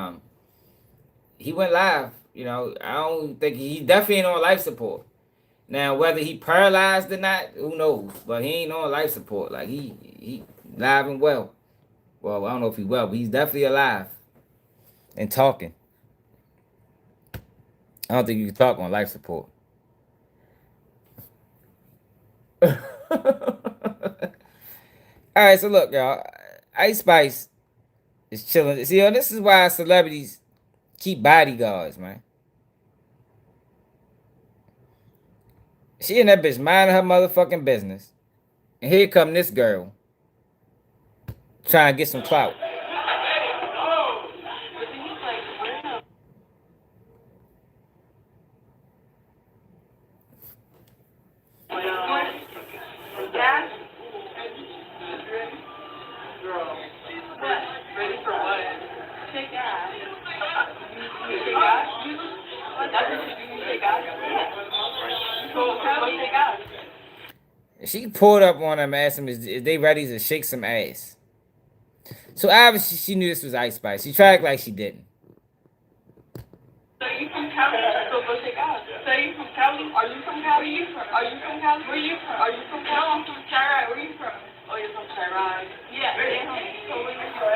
he went live. You know, I don't think he definitely ain't on life support. Now, whether he paralyzed or not, who knows? But he ain't on life support. Like he live and well. Well, I don't know if he well, but he's definitely alive and talking. I don't think you can talk on life support. All right, so look, y'all. Ice Spice is chilling. See, this is why celebrities keep bodyguards, man. She and that bitch minding her motherfucking business. And here come this girl trying to get some clout. She pulled up on him, asked him, is they ready to shake some ass? So obviously she knew this was Ice Spice. She tried to act like she didn't. So you from Cali? So go take out. So you from Cali? Are you from Cali? Are you from Cali? Where you from? Are you from Cali? No, I'm from Chirac. Where you from? Oh, you're from Chirac. Yeah. So where you from?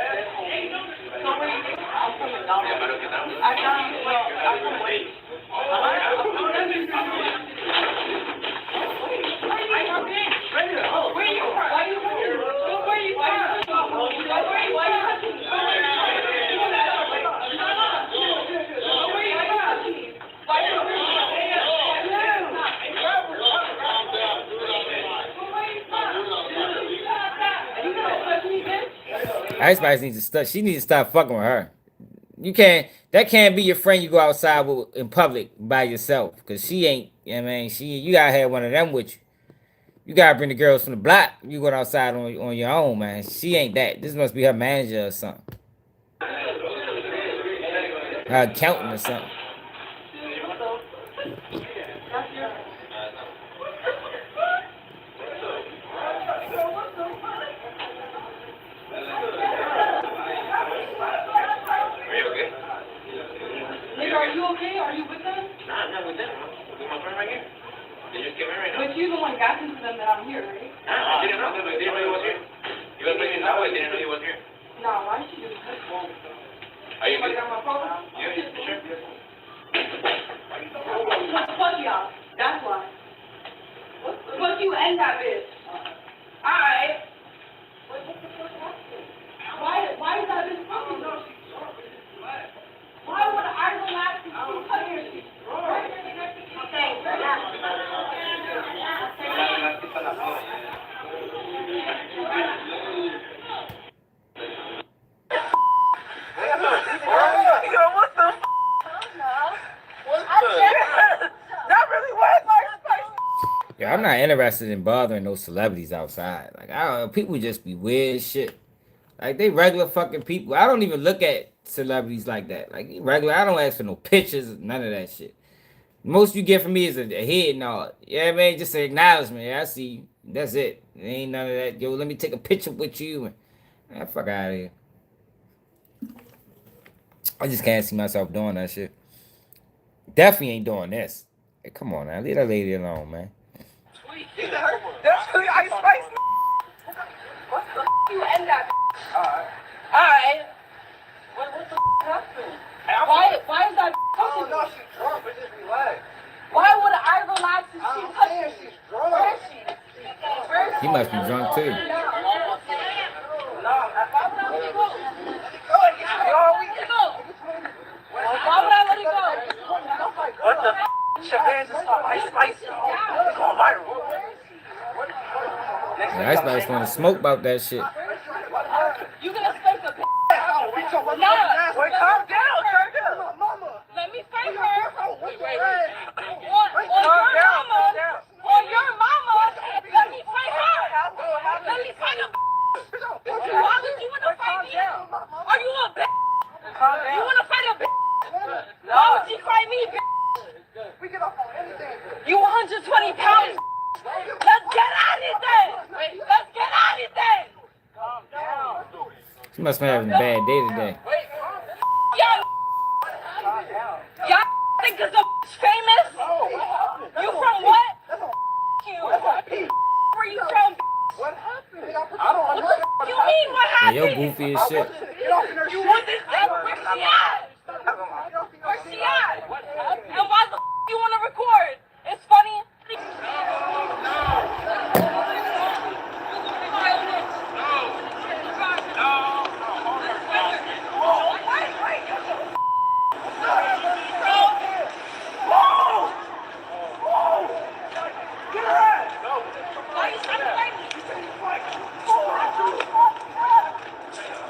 So where you from? I'm from McDonald's. I got you. Well, I'm from Wade. Where you from? Why you from? Where you Ice Spice needs to stop. She needs to stop fucking with her. You can't. That can't be your friend you go outside with in public by yourself. Cause she ain't. You know what I mean, you gotta have one of them with you. You gotta bring the girls from the block. You going outside on your own, man. She ain't that. This must be her manager or something. Her accountant or something. Are you okay? Are you with them? Nah, I'm not with them. With my friend right here. They just came in right now. But you're the one got into them that I'm here, right? I didn't know. I didn't know he was here. You were playing that way. I didn't know he was here. No, why should you do this? Are you Somebody good? got my phone? Yeah, sure. Fuck y'all. That's why. Fuck you and that bitch. Alright. Why is that bitch fucking? Why would I relax and keep cutting her? Yeah, I'm not interested in bothering those celebrities outside. Like, I don't know, people just be weird as shit. Like, they regular fucking people. I don't even look at celebrities like that. Like, regular, I don't ask for no pictures, none of that shit. Most you get from me is a head nod. Yeah, man, just an acknowledgement. Yeah, I see you. That's it. It ain't none of that. Yo, let me take a picture with you. Man, fuck out of here. I just can't see myself doing that shit. Definitely ain't doing this. Hey, come on now, leave that lady alone, man. That's really Ice Spice. What the you and that? Alright. What the happened? Why is that talking? No, she's drunk, but just relax. Why would I relax if she's touching She's drunk. Where is she? Where is He must be drunk too. why would I let it go? Why would I let it go? What the f***? Shaban's is called Ice Spice. It's going viral. Yeah, Ice Spice want to smoke about that shit. You can expect a Wait, calm down. Let me fight her. On your mama. Let me fight her. Let me fight her. Why would you want to fight me? Are you a bitch? You want to fight a bitch? Why would you fight me, bitch? You 120 pounds. Let's get at it then. Let's get at it then. She must be having a bad day today. Y'all think this is famous? You from what? You. Where you from? What happened? What the you mean what Yeah, happened? yo goofy as shit. You want this thing? Where's she at? Where's she at? And why the you want to record? It's funny.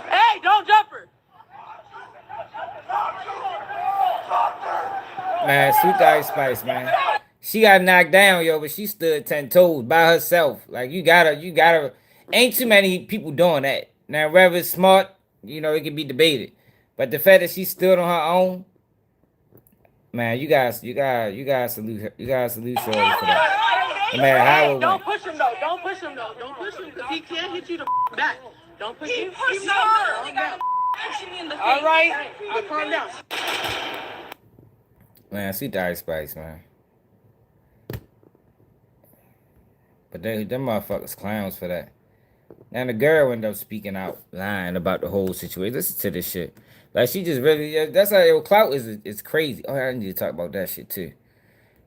Hey, don't jump her. Man, Sweet Ice Spice, man. She got knocked down, yo, but she stood 10 toes by herself. Like, you gotta, ain't too many people doing that. Now, whether it's smart, you know, it can be debated. But the fact that she stood on her own, man, you guys salute her. You guys salute Shorty for that. No matter how it Don't went. push him though. Don't push him though. Don't push him because he can't hit you the back. Don't push him. He calm down. All right. Calm down. Man, Sweet Ice Spice, man. But them motherfuckers clowns for that. And the girl ended up speaking out, lying about the whole situation. Listen to this shit. Like, she just really, that's how your clout is crazy. Oh, I need to talk about that shit too.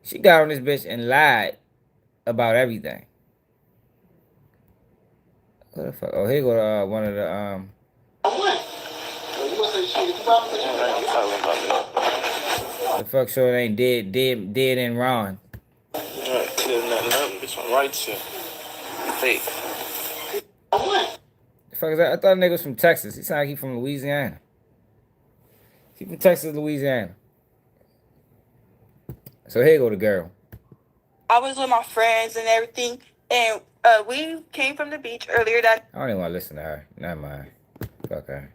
She got on this bitch and lied about everything. What the fuck? Oh, here go one of the the fuck sure it ain't dead and Ron. Alright, clear nothing up. This one right here. Fake. The fuck is that? I thought the nigga was from Texas. He sound like he from Louisiana. He from Texas, Louisiana. So here go the girl. I was with my friends and everything, and we came from the beach earlier that. I don't even want to listen to her. Never mind. Fuck her.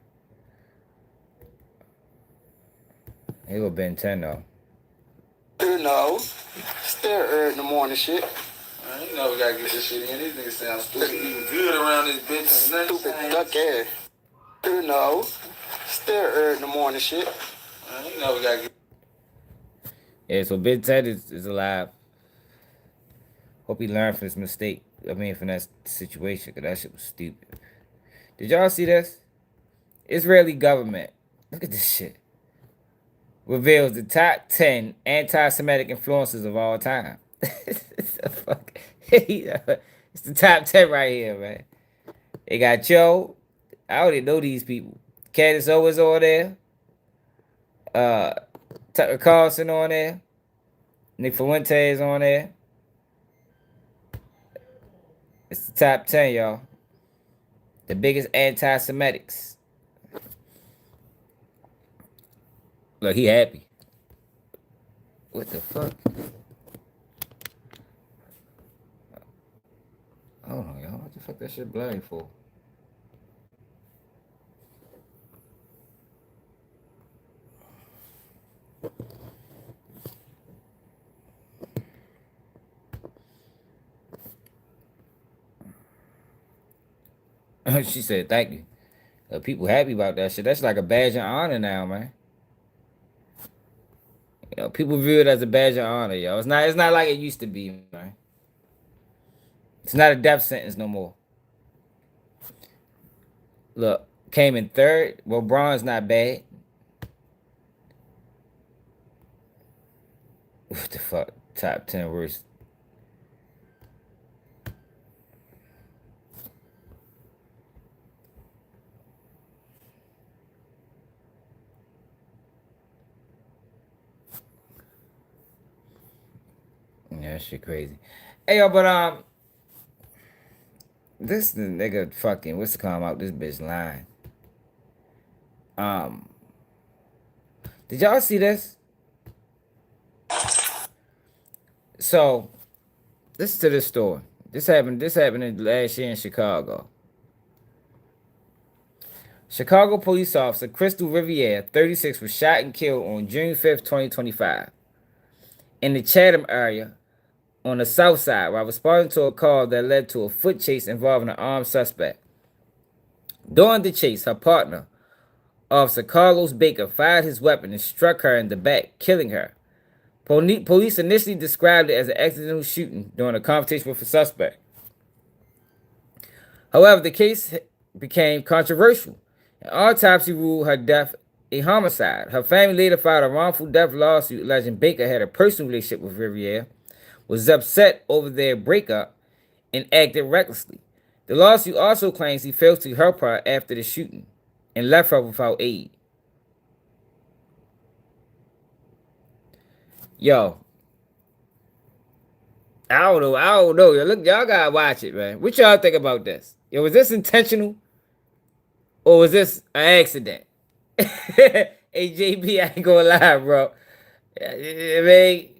Here go Ben 10 though. No, still early in the morning shit. Man, you know we gotta get this shit in. These niggas sound stupid. Even good around this bitch. And nothing. Stupid duck ass. No, still early in the morning shit. Man, you know we gotta get. Yeah, so Ben 10 is alive. Hope he learned from his mistake. I mean, from that situation, because that shit was stupid. Did y'all see this? Israeli government. Look at this shit. Reveals the top 10 anti-Semitic influences of all time. It's the top 10 right here, man. They got Joe. I don't even know these people. Candace Owens on there. Tucker Carlson on there. Nick Fuentes on there. It's the top 10, y'all. The biggest anti-Semitics. Look, he happy. What the fuck? Hold on, y'all. What the fuck that shit blurry for? She said, thank you. People happy about that shit. That's like a badge of honor now, man. You know, people view it as a badge of honor, yo. It's not like it used to be, man. It's not a death sentence no more. Look, came in third. Well, bronze not bad. What the fuck? Top 10 worst. Yeah, that shit crazy. Hey, yo, but this nigga fucking, what's the call out? This bitch lying. Did y'all see this? So, listen to this story. This happened last year in Chicago. Chicago police officer Crystal Riviere, 36, was shot and killed on June 5th, 2025, in the Chatham area on the south side while responding to a call that led to a foot chase involving an armed suspect. During the chase, her partner, Officer Carlos Baker, fired his weapon and struck her in the back, killing her. Police initially described it as an accidental shooting during a confrontation with a suspect. However, the case became controversial. An autopsy ruled her death a homicide. Her family later filed a wrongful death lawsuit alleging Baker had a personal relationship with Riviere, was upset over their breakup, and acted recklessly. The lawsuit also claims he failed to help her after the shooting and left her without aid. Yo, I don't know. Yo, look, y'all gotta watch it, man. What y'all think about this? Yo, was this intentional? Or was this an accident? Hey, JB, I ain't gonna lie, bro. I mean,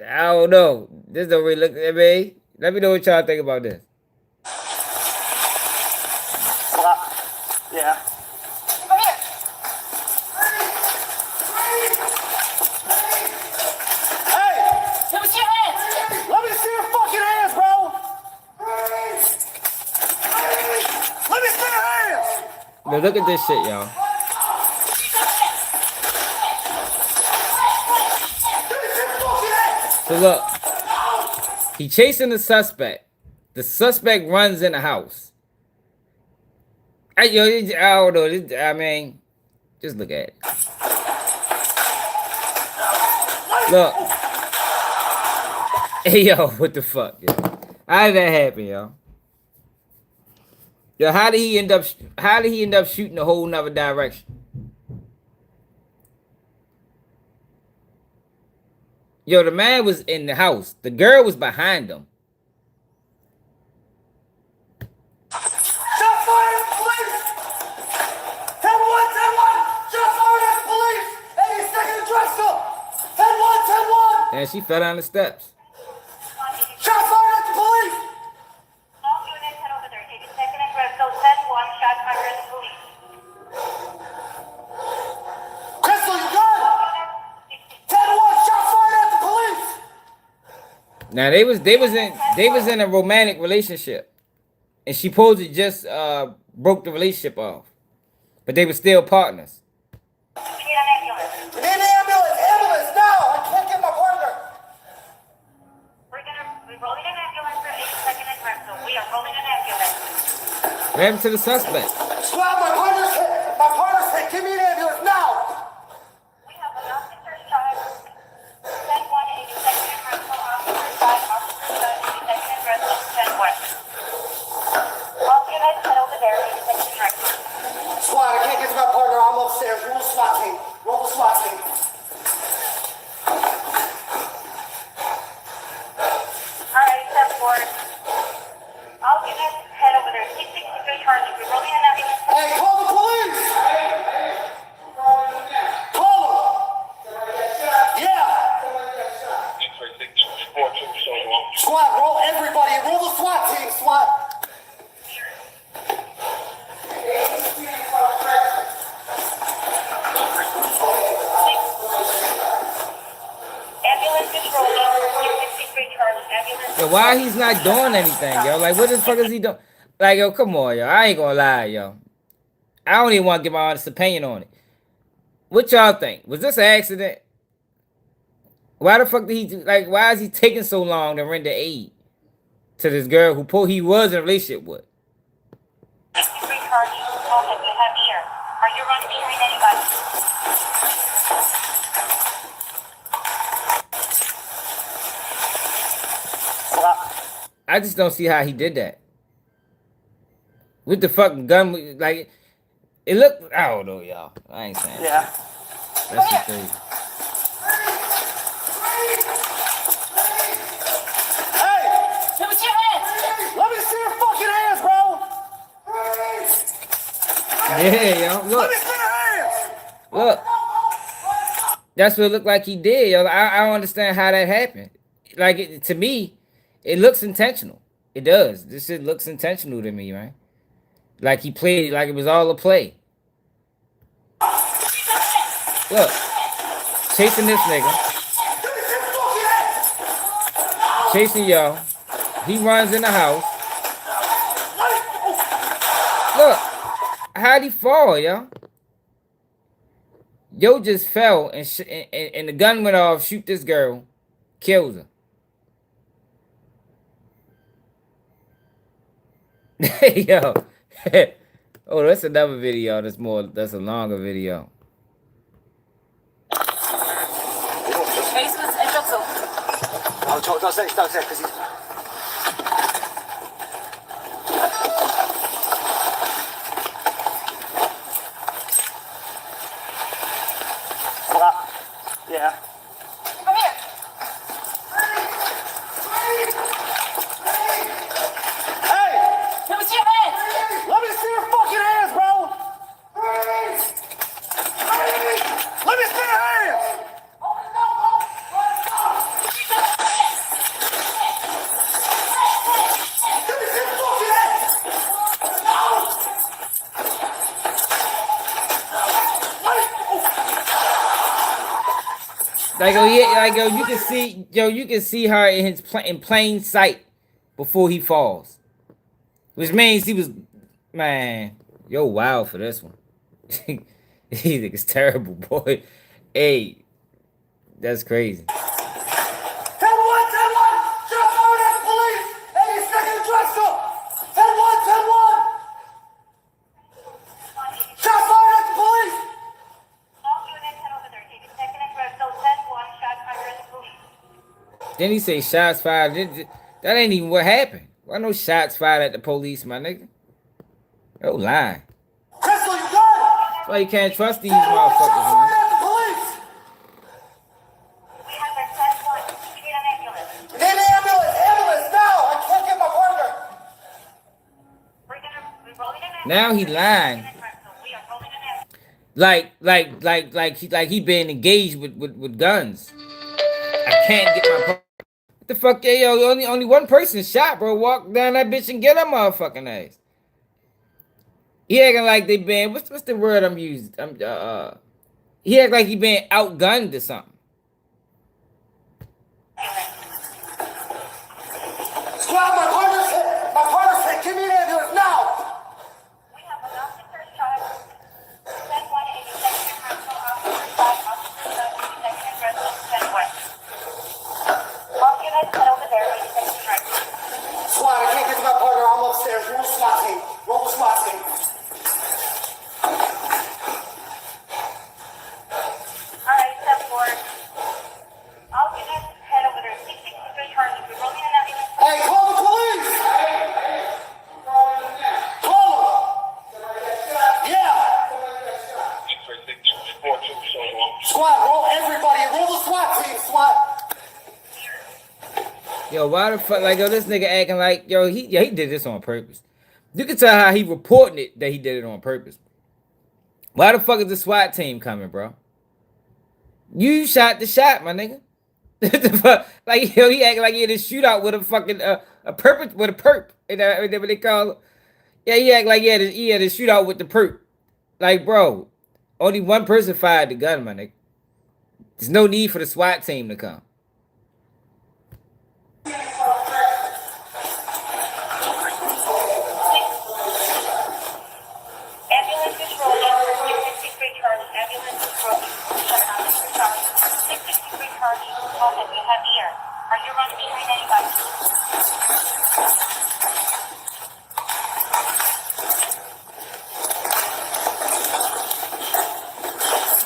I don't know. This don't really look, I mean, let me know what y'all think about this. Yeah. Now look at this shit, y'all. So look, he chasing the suspect. The suspect runs in the house. I don't know. I mean, just look at it. Look. Hey, yo, what the fuck? Yo? How did that happen, yo? Yo, how did he end up shooting a whole nother direction? Yo, the man was in the house. The girl was behind him. Shot fired at police! 10-1, 10-1! Shot fired at police! 82nd Drexel! 10-1, 10-1! And she fell down the steps. Shot fired at the police! All units head over there. 82nd and Crystal, 10-1, shot fired at the police. Crystal, you good? 10-1, shot fired at the police! Now they was in a romantic relationship. And she supposedly just broke the relationship off. But they were still partners. We need an ambulance. We need an ambulance! Ambulance now! I can't get my partner! We're rolling an ambulance for 82nd and Crystal. We are rolling an ambulance. What happened to the suspect? Squad, my partner's hit! My partner's hit! Give me an ambulance now! We have an officer shot. 10-1, 82nd and Crystal. Officer shot. Officer shot. 82nd and Crystal. 10-1. All units head over there. 82nd and Crystal. Squad, I can't get to my partner. I'm upstairs. Roll the SWAT team. Roll the SWAT team. Alright, step forward. All units head over there. 663 Charlie. We're rolling an ambulance. Hey, call the police! Call them! Yeah! Squad, roll everybody. Roll the SWAT team, SWAT. Ambulance is rolling. 663 Charlie. Ambulance. Yo, why he's not doing anything, yo? Like, what the fuck is he doing? Like, yo, come on, yo. I ain't gonna lie, yo. I don't even want to give my honest opinion on it. What y'all think? Was this an accident? Why the fuck did he like? Why is he taking so long to render aid to this girl who he was in a relationship with? 63 Charlie. Call that we have here. Are you running behind anybody? I just don't see how he did that. With the fucking gun, like, it looked, I don't know, y'all. I ain't saying Yeah. That's just crazy. Hey! Give us your hands! Let me see your fucking hands, bro! Yeah, yo, Let look. me see your hands! Look. That's what it looked like he did, yo. I don't understand how that happened. Like, to me, it looks intentional. It does. This shit looks intentional to me, right? Like he played it like it was all a play. Look. Chasing this nigga. Chasing y'all. He runs in the house. Look. How'd he fall, yo? Yo just fell and the gun went off, shoot this girl, kills her. Yo. Oh, that's another video. That's a longer video. Yeah. Come here. Hey! Let me see your hands. Let me see your fucking hands, bro! Let me see your hands! Like, oh yeah, like yo, you can see her in plain sight before he falls, which means he was, man, yo, wild for this one. He think it's terrible, boy. Hey, that's crazy. 10-1, 10-1! Just fired at the police! 82nd Drexel! 10-1, 10-1! Shots fired at the police! All units head over there. 82nd and Crashout 10-1. Shots fired at the police. Then he say shots fired. That ain't even what happened. Why no shots fired at the police, my nigga? Oh, lying. Crystal, you good? That's why you can't trust these motherfuckers, Shots man. fired at the police! We have our 10-1. We need an ambulance. We need an ambulance! Ambulance, now! I can't get my partner! We're rolling an ambulance. Now he lying. We are rolling an ambulance. Like he been engaged with guns. I can't get my. What the fuck, yeah, yo? Only one person shot, bro. Walk down that bitch and get her motherfucking ass. He acting like they been. What's the word I'm using? He act like he been outgunned or something. Squad, my partner's hit! My partner's hit! Give me an ambulance, now! We have an officer shot. 10-1. 82nd and Crashout. Officer shot. Officer shot. 82nd and Crashout 10-1. All units head over there. 82nd and Crashout. Squad, I can't get to my partner. I'm upstairs. Roll the SWAT team. Roll the SWAT team. All right, step forward. All units head over there. 663 Charlie. We're rolling an ambulance. Hey, call the police! Call them! Yeah! Squad, roll everybody. Roll the SWAT team, SWAT. Yo, why the fuck, like, yo, this nigga acting like, yo, he did this on purpose. You can tell how he reporting it that he did it on purpose. Why the fuck is the SWAT team coming, bro? You shot the shot, my nigga. The fuck? Like, yo, he acting like he had a shootout with a fucking perp. You know what they call it? Yeah, he act like he had a shootout with the perp. Like, bro, only one person fired the gun, my nigga. There's no need for the SWAT team to come. Ambulance is rolling. 663 Charlie. Ambulance is rolling. Shut down. 663 Charlie. Call that we have here. Are you running behind anybody?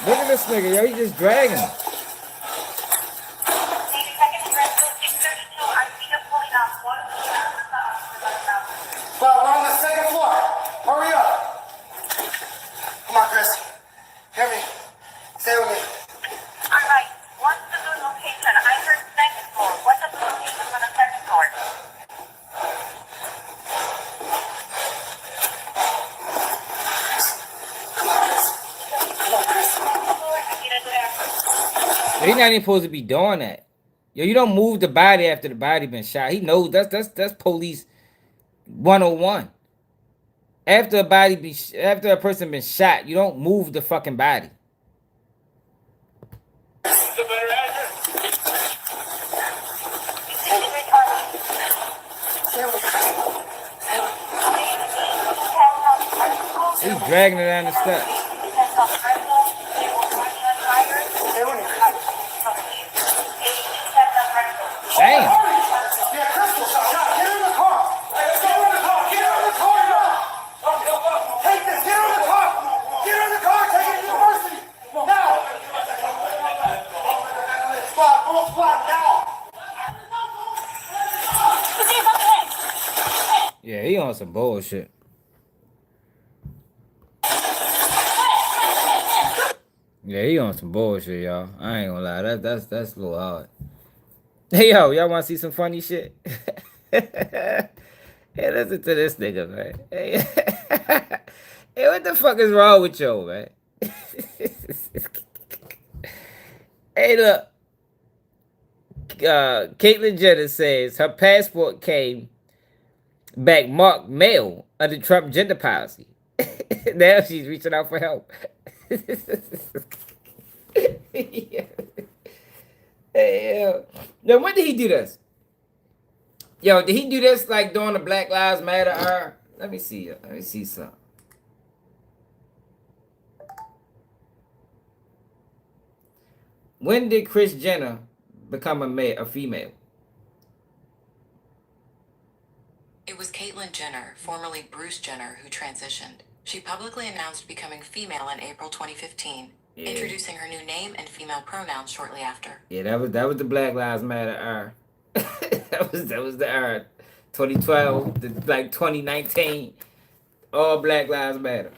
Look at this nigga, yo, he just dragging him. 82nd and Crashout 632. I see you pulling out. One of the right now. Well, we're on the second floor. Hurry up. Come on, Chris. Hear me. Stay with me. All right. What's the good location? I heard second floor. What's the good location for the second floor? Come on, Chris. Come on, Chris. He's not even supposed to be doing that. Yo, you don't move the body after the body been shot. He knows that's police 101. After after a person been shot, you don't move the fucking body. He's dragging it down the steps. Damn. Yeah, Crystal, get in the car. Get in the car. Get in the car now. Take this. Get in the car. Get in the car. Take it to the university. Now. Squad now. Yeah, he on some bullshit. Yeah, he on some bullshit, y'all. I ain't gonna lie. That's a little hard. Hey, yo, y'all want to see some funny shit? Hey, listen to this nigga, man. Hey, hey, what the fuck is wrong with you, man? Hey, look. Caitlyn Jenner says her passport came back marked male under Trump gender policy. Now she's reaching out for help. Yeah. Hey, yo, when did he do this? Yo, did he do this like during the Black Lives Matter era? Let me see. Let me see something. When did Kris Jenner become a female? It was Caitlyn Jenner, formerly Bruce Jenner, who transitioned. She publicly announced becoming female in April 2015, introducing her new name and female pronouns shortly after. Yeah, that was the Black Lives Matter era. that was the era. 2012 to like 2019. All Black Lives Matter.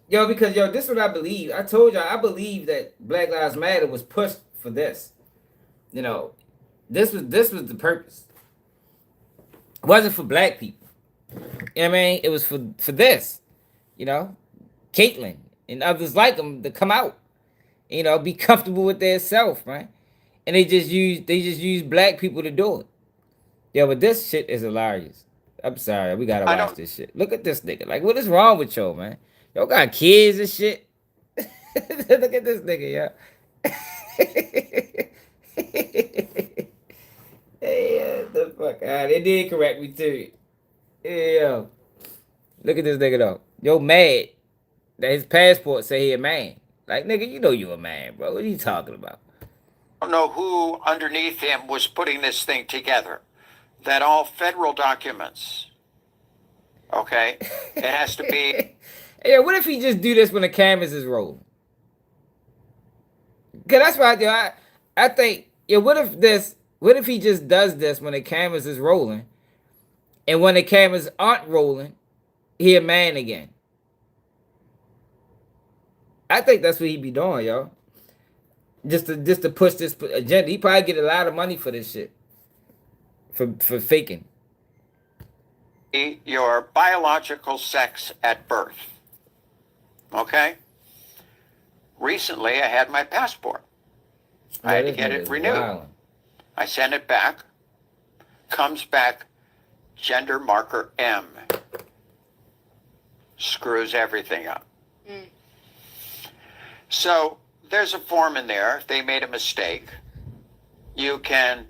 Yo, because this is what I believe. I told y'all I believe that Black Lives Matter was pushed for this. You know, this was the purpose. It wasn't for black people. You know what I mean? It was for this. You know, Caitlyn and others like them to come out. You know, be comfortable with their self, man. And they just use black people to do it. Yeah, but this shit is hilarious. I'm sorry, we gotta watch this shit. Look at this nigga. Like, what is wrong with y'all, man? Y'all got kids and shit. Look at this nigga, yo. Hey, the fuck out. They did correct me too. Hey, yo. Look at this nigga though. Yo, mad that his passport say he a man. Like, nigga, you know you a man, bro. What are you talking about? I don't know who underneath him was putting this thing together. That all federal documents, okay, it has to be. Yeah, what if he just do this when the cameras is rolling? Cause that's why I think, yeah, what if he just does this when the cameras is rolling, and when the cameras aren't rolling, he a man again? I think that's what he be doing, y'all. Just to push this agenda. He probably get a lot of money for this shit. For faking. Your biological sex at birth. Okay? Recently, I had my passport. I had to get it renewed. Wild. I sent it back. Comes back, gender marker M. Screws everything up. So, there's a form in there. If they made a mistake, you can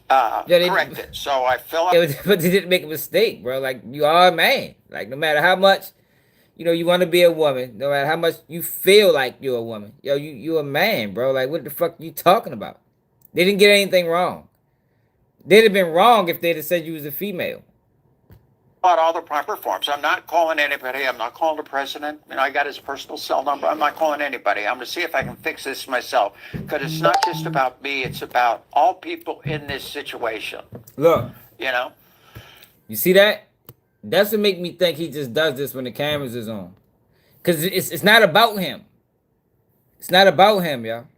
correct it. So I fill up. But they didn't make a mistake, bro. Like, you are a man. Like, no matter how much, you want to be a woman, no matter how much you feel like you're a woman, you a man, bro. Like, what the fuck you talking about? They didn't get anything wrong. They'd have been wrong if they'd have said you was a female. Out all the proper forms. I'm not calling anybody. I'm not calling the president. I got his personal cell number. I'm not calling anybody. I'm going to see if I can fix this myself. Because it's not just about me. It's about all people in this situation. Look. You see that? That's what make me think he just does this when the cameras is on. Because it's not about him. It's not about him, y'all.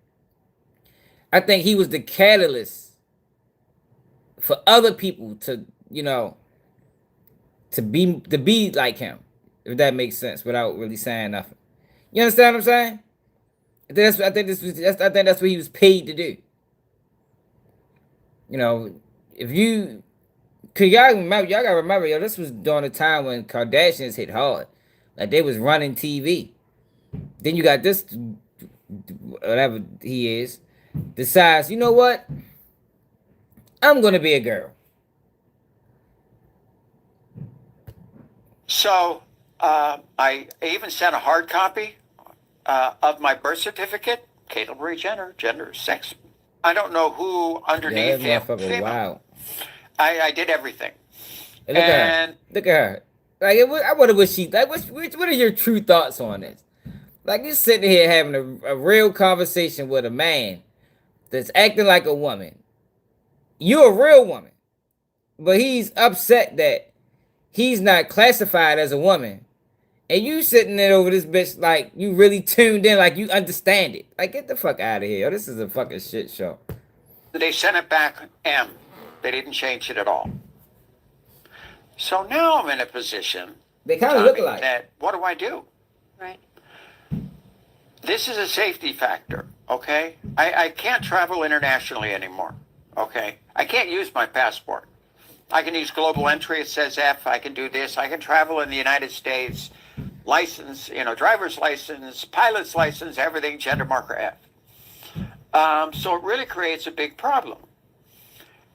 I think he was the catalyst for other people to, to be like him, if that makes sense, without really saying nothing. You understand what I'm saying? I think that's what he was paid to do. You know, if you, cause y'all gotta remember, yo, this was during the time when Kardashians hit hard. Like they was running TV. Then you got this, whatever he is, decides, you know what? I'm gonna be a girl. So I even sent a hard copy of my birth certificate. Caitlyn Marie Jenner, gender, sex. I don't know who underneath Yeah, him. that motherfucker, wow. I did everything. Hey, look at her. Look at her. Like, I wonder what she, like, what are your true thoughts on this? Like, you're sitting here having a real conversation with a man that's acting like a woman. You're a real woman. But he's upset that he's not classified as a woman. And you sitting there over this bitch like you really tuned in, like you understand it. Like, get the fuck out of here. Yo, this is a fucking shit show. They sent it back M. They didn't change it at all. So now I'm in a position. They kind of look alike. That, what do I do? Right. This is a safety factor, okay? I can't travel internationally anymore, okay? I can't use my passport. I can use global entry. It says F. I can do this. I can travel in the United States. License, driver's license, pilot's license, everything, gender marker F. So it really creates a big problem.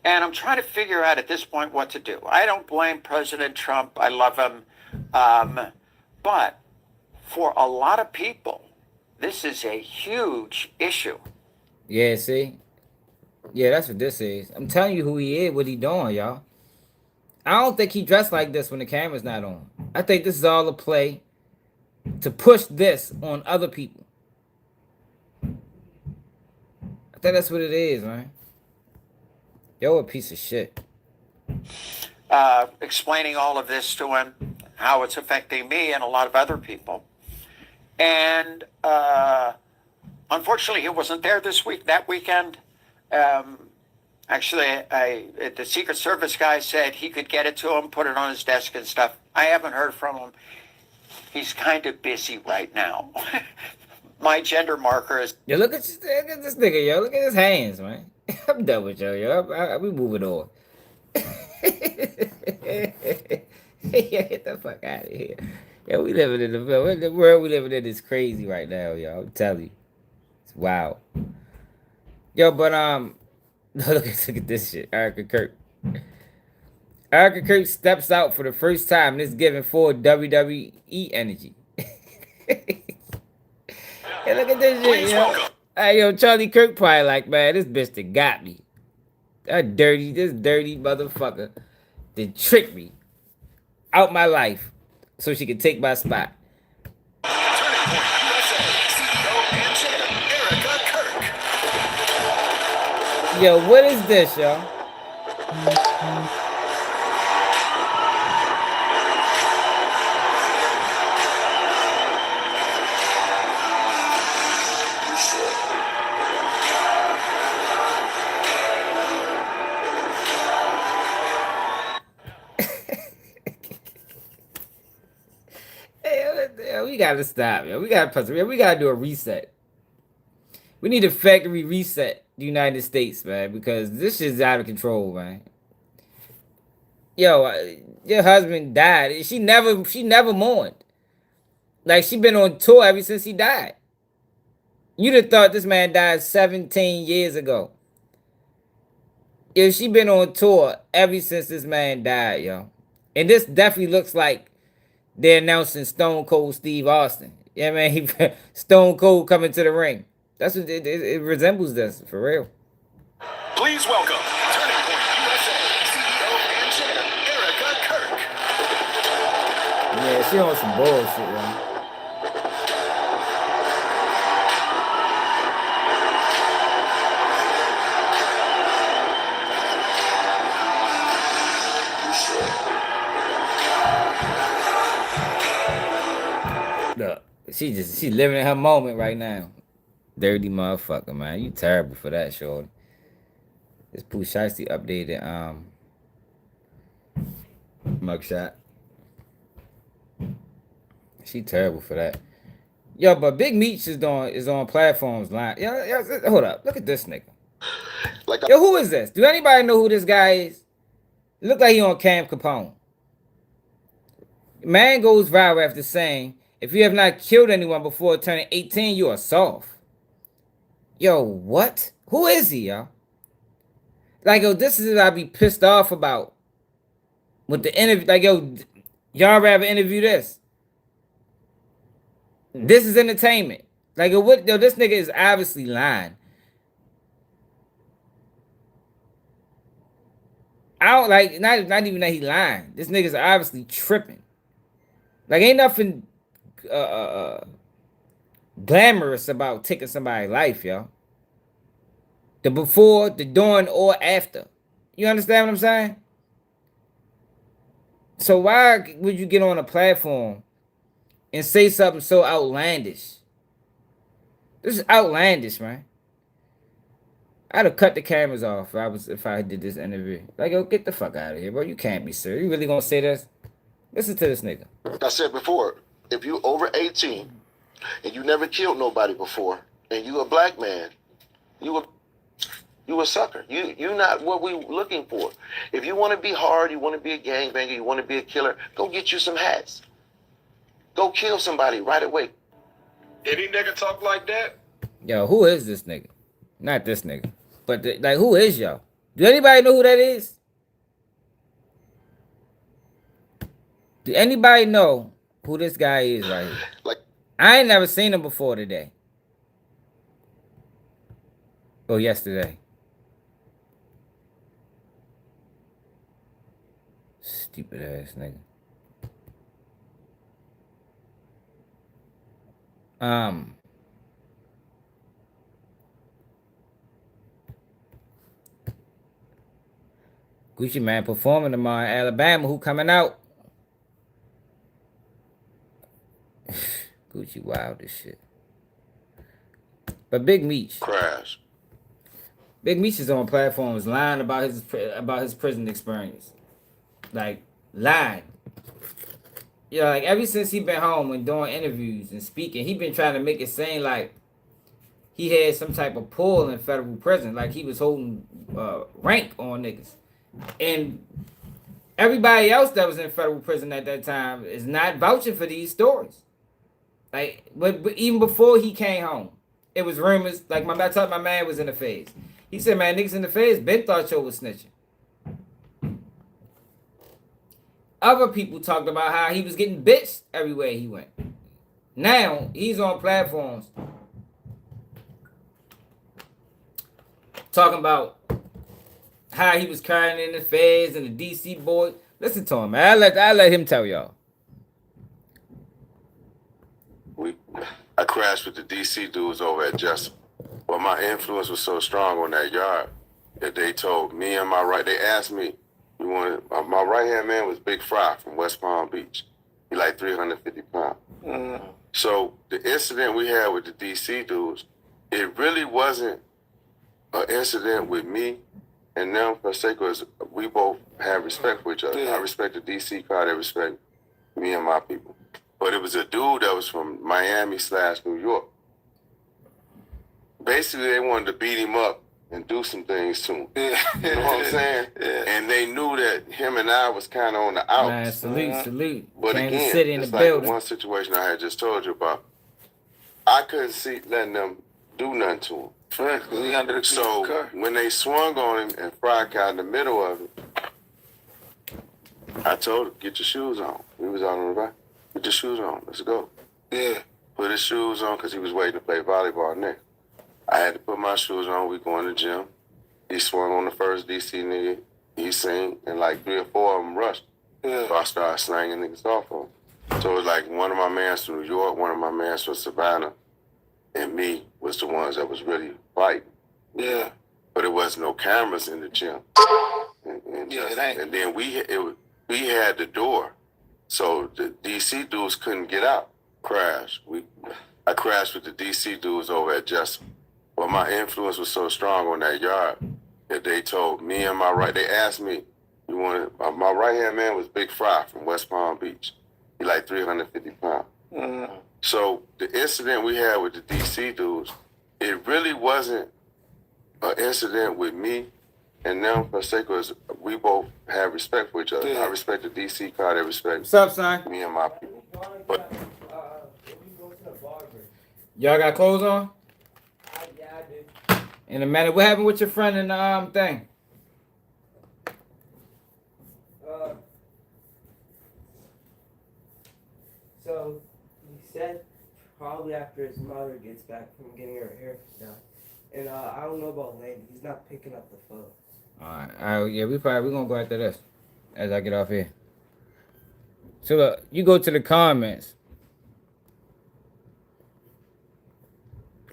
And I'm trying to figure out at this point what to do. I don't blame President Trump. I love him. But for a lot of people, this is a huge issue. Yeah, see? Yeah, that's what this is. I'm telling you who he is, what he doing, y'all. I don't think he dressed like this when the camera's not on. I think this is all a play to push this on other people. I think that's what it is, man. Yo, a piece of shit. Explaining all of this to him, how it's affecting me and a lot of other people. And unfortunately, he wasn't there that weekend. Actually, the Secret Service guy said he could get it to him, put it on his desk and stuff. I haven't heard from him. He's kind of busy right now. My gender marker is... Yo, look at this nigga, yo. Look at his hands, man. I'm done with yo. We moving on. Yeah, get the fuck out of here. Yo, we living in the world we living in is crazy right now, yo. I'm telling you. It's wild. Yo, but look at this shit. Erica Kirk steps out for the first time and is giving Ford WWE energy. Hey, look at this shit, yo. Hey, yo, Charlie Kirk probably like, man, this bitch that got me. This dirty motherfucker that tricked me out my life so she could take my spot. Yo, what is this, yo? We gotta stop, yo. We gotta do a reset. We need a factory reset the United States, man, because this shit's out of control, man. Yo, your husband died. She never mourned. Like, she been on tour ever since he died. You'd have thought this man died 17 years ago. Yo, she been on tour ever since this man died, yo. And this definitely looks like they're announcing Stone Cold Steve Austin. Yeah, man, Stone Cold coming to the ring. That's what it resembles this, for real. Please welcome Turning Point USA CEO and Chair, Erica Kirk. Yeah, she on some bullshit, man. Look, she living in her moment right now. Dirty motherfucker, man. You terrible for that, shorty. This Pooh Shiesty updated mugshot. She terrible for that. Yo, but Big Meech is on platforms line. Yo, hold up. Look at this nigga. Yo, who is this? Do anybody know who this guy is? It look like he on Cam Capone. Man goes viral after saying, if you have not killed anyone before turning 18, you are soft. Yo, what? Who is he, yo? Like, yo, this is what I be pissed off about. With the interview, like, yo, y'all rather interview this. This is entertainment. Like, yo, what? Yo, this nigga is obviously lying. I don't like, not even that he lying. This nigga's obviously tripping. Like, ain't nothing glamorous about taking somebody's life, yo. The before, the during, or after. You understand what I'm saying? So why would you get on a platform and say something so outlandish? This is outlandish, man. I'd have cut the cameras off if I did this interview. Like, yo, get the fuck out of here, bro. You can't be serious. You really gonna say this? Listen to this nigga. Like I said before, if you over 18 and you never killed nobody before, and you a black man, you a sucker. You not what we looking for. If you want to be hard, you want to be a gangbanger, you want to be a killer, go get you some hats. Go kill somebody right away. Any nigga talk like that? Yo, who is this nigga? Not this nigga. But, like, who is y'all? Do anybody know who that is? Do anybody know who this guy is right here? Like, I ain't never seen him before today. Or yesterday. Stupid ass nigga. Gucci Man performing tomorrow in Alabama. Who coming out? Gucci wild as shit. But Big Meech. Crash. Big Meech is on platforms lying about his prison experience. Like, lying. You know, like, ever since he been home and doing interviews and speaking, he been trying to make it seem like he had some type of pull in federal prison. Like, he was holding rank on niggas. And everybody else that was in federal prison at that time is not vouching for these stories. Like, but even before he came home, it was rumors. Like, I thought my man was in the feds. He said, man, niggas in the feds been thought you was snitching. Other people talked about how he was getting bitched everywhere he went. Now, he's on platforms talking about how he was crying in the feds and the DC boy. Listen to him, man. I let him tell y'all. I crashed with the DC dudes over at Jessup. But my influence was so strong on that yard that they told me and they asked me, my right-hand man was Big Fry from West Palm Beach. He like 350 pounds. Mm-hmm. So the incident we had with the DC dudes, it really wasn't an incident with me and them per se, because we both have respect for each other. Yeah. I respect the DC crowd, they respect me and my people. But it was a dude that was from Miami/New York. Basically, they wanted to beat him up and do some things to him. Yeah. You know what I'm saying? Yeah. And they knew that him and I was kind of on the outs. Man, salute. But Kansas again, City in it's the like building. one situation I had just told you about. I couldn't see letting them do nothing to him. So when they swung on him and Fry got in the middle of it, I told him, get your shoes on. We was out on the back. Get your shoes on. Let's go. Yeah. Put his shoes on because he was waiting to play volleyball next. I had to put my shoes on. We go in the gym. He swung on the first DC nigga. He sing, and like 3 or 4 of them rushed. Yeah. So I started slanging niggas off on him. So it was like one of my mans from New York, one of my mans from Savannah, and me was the ones that was really fighting. Yeah. But it wasn't no cameras in the gym. And then we had the door. So the DC dudes couldn't get out. I crashed with the DC dudes over at Jessup. But my influence was so strong on that yard that they told me and they asked me, my right-hand man was Big Fry from West Palm Beach. He like 350 pounds. Mm-hmm. So the incident we had with the DC dudes, it really wasn't an incident with me and them per se, because we both have respect for each other. I respect the DC car, they respect What's up, son? me and my people. But Y'all got clothes on? Yeah, I do. In a minute. What happened with your friend in the thing? So he said probably after his mother gets back from getting her hair done. And I don't know about Landy. He's not picking up the phone. Alright, yeah, we're gonna go after this as I get off here. So look, you go to the comments.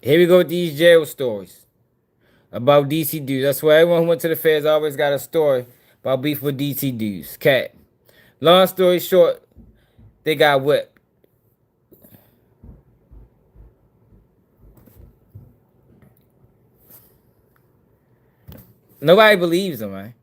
Here we go with these jail stories about DC dudes. That's why everyone who went to the feds always got a story about beef with DC dudes. Cat. Long story short, they got whipped. Nobody believes them, man.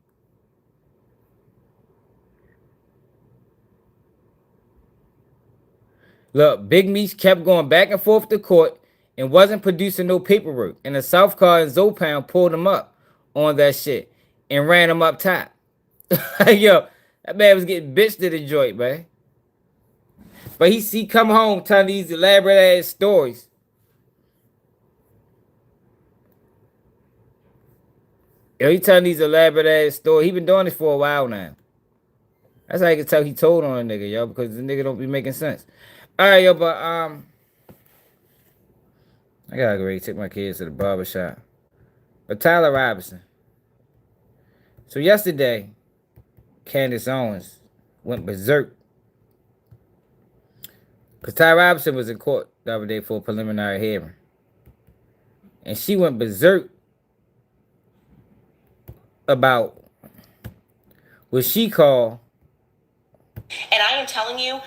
Look, Big Meech kept going back and forth to court and wasn't producing no paperwork. And the South Car and Zopound pulled him up on that shit and ran him up top. Yo, that man was getting bitched to the joint, man. But he come home telling these elaborate ass stories. Yo, he telling these elaborate ass stories. He been doing this for a while now. That's how you can tell he told on a nigga, yo, because the nigga don't be making sense. All right, yo, but I gotta go ready to take my kids to the barbershop. But Tyler Robinson. So yesterday, Candace Owens went berserk. Because Tyler Robinson was in court the other day for a preliminary hearing. And she went berserk about what she called, and I am telling you,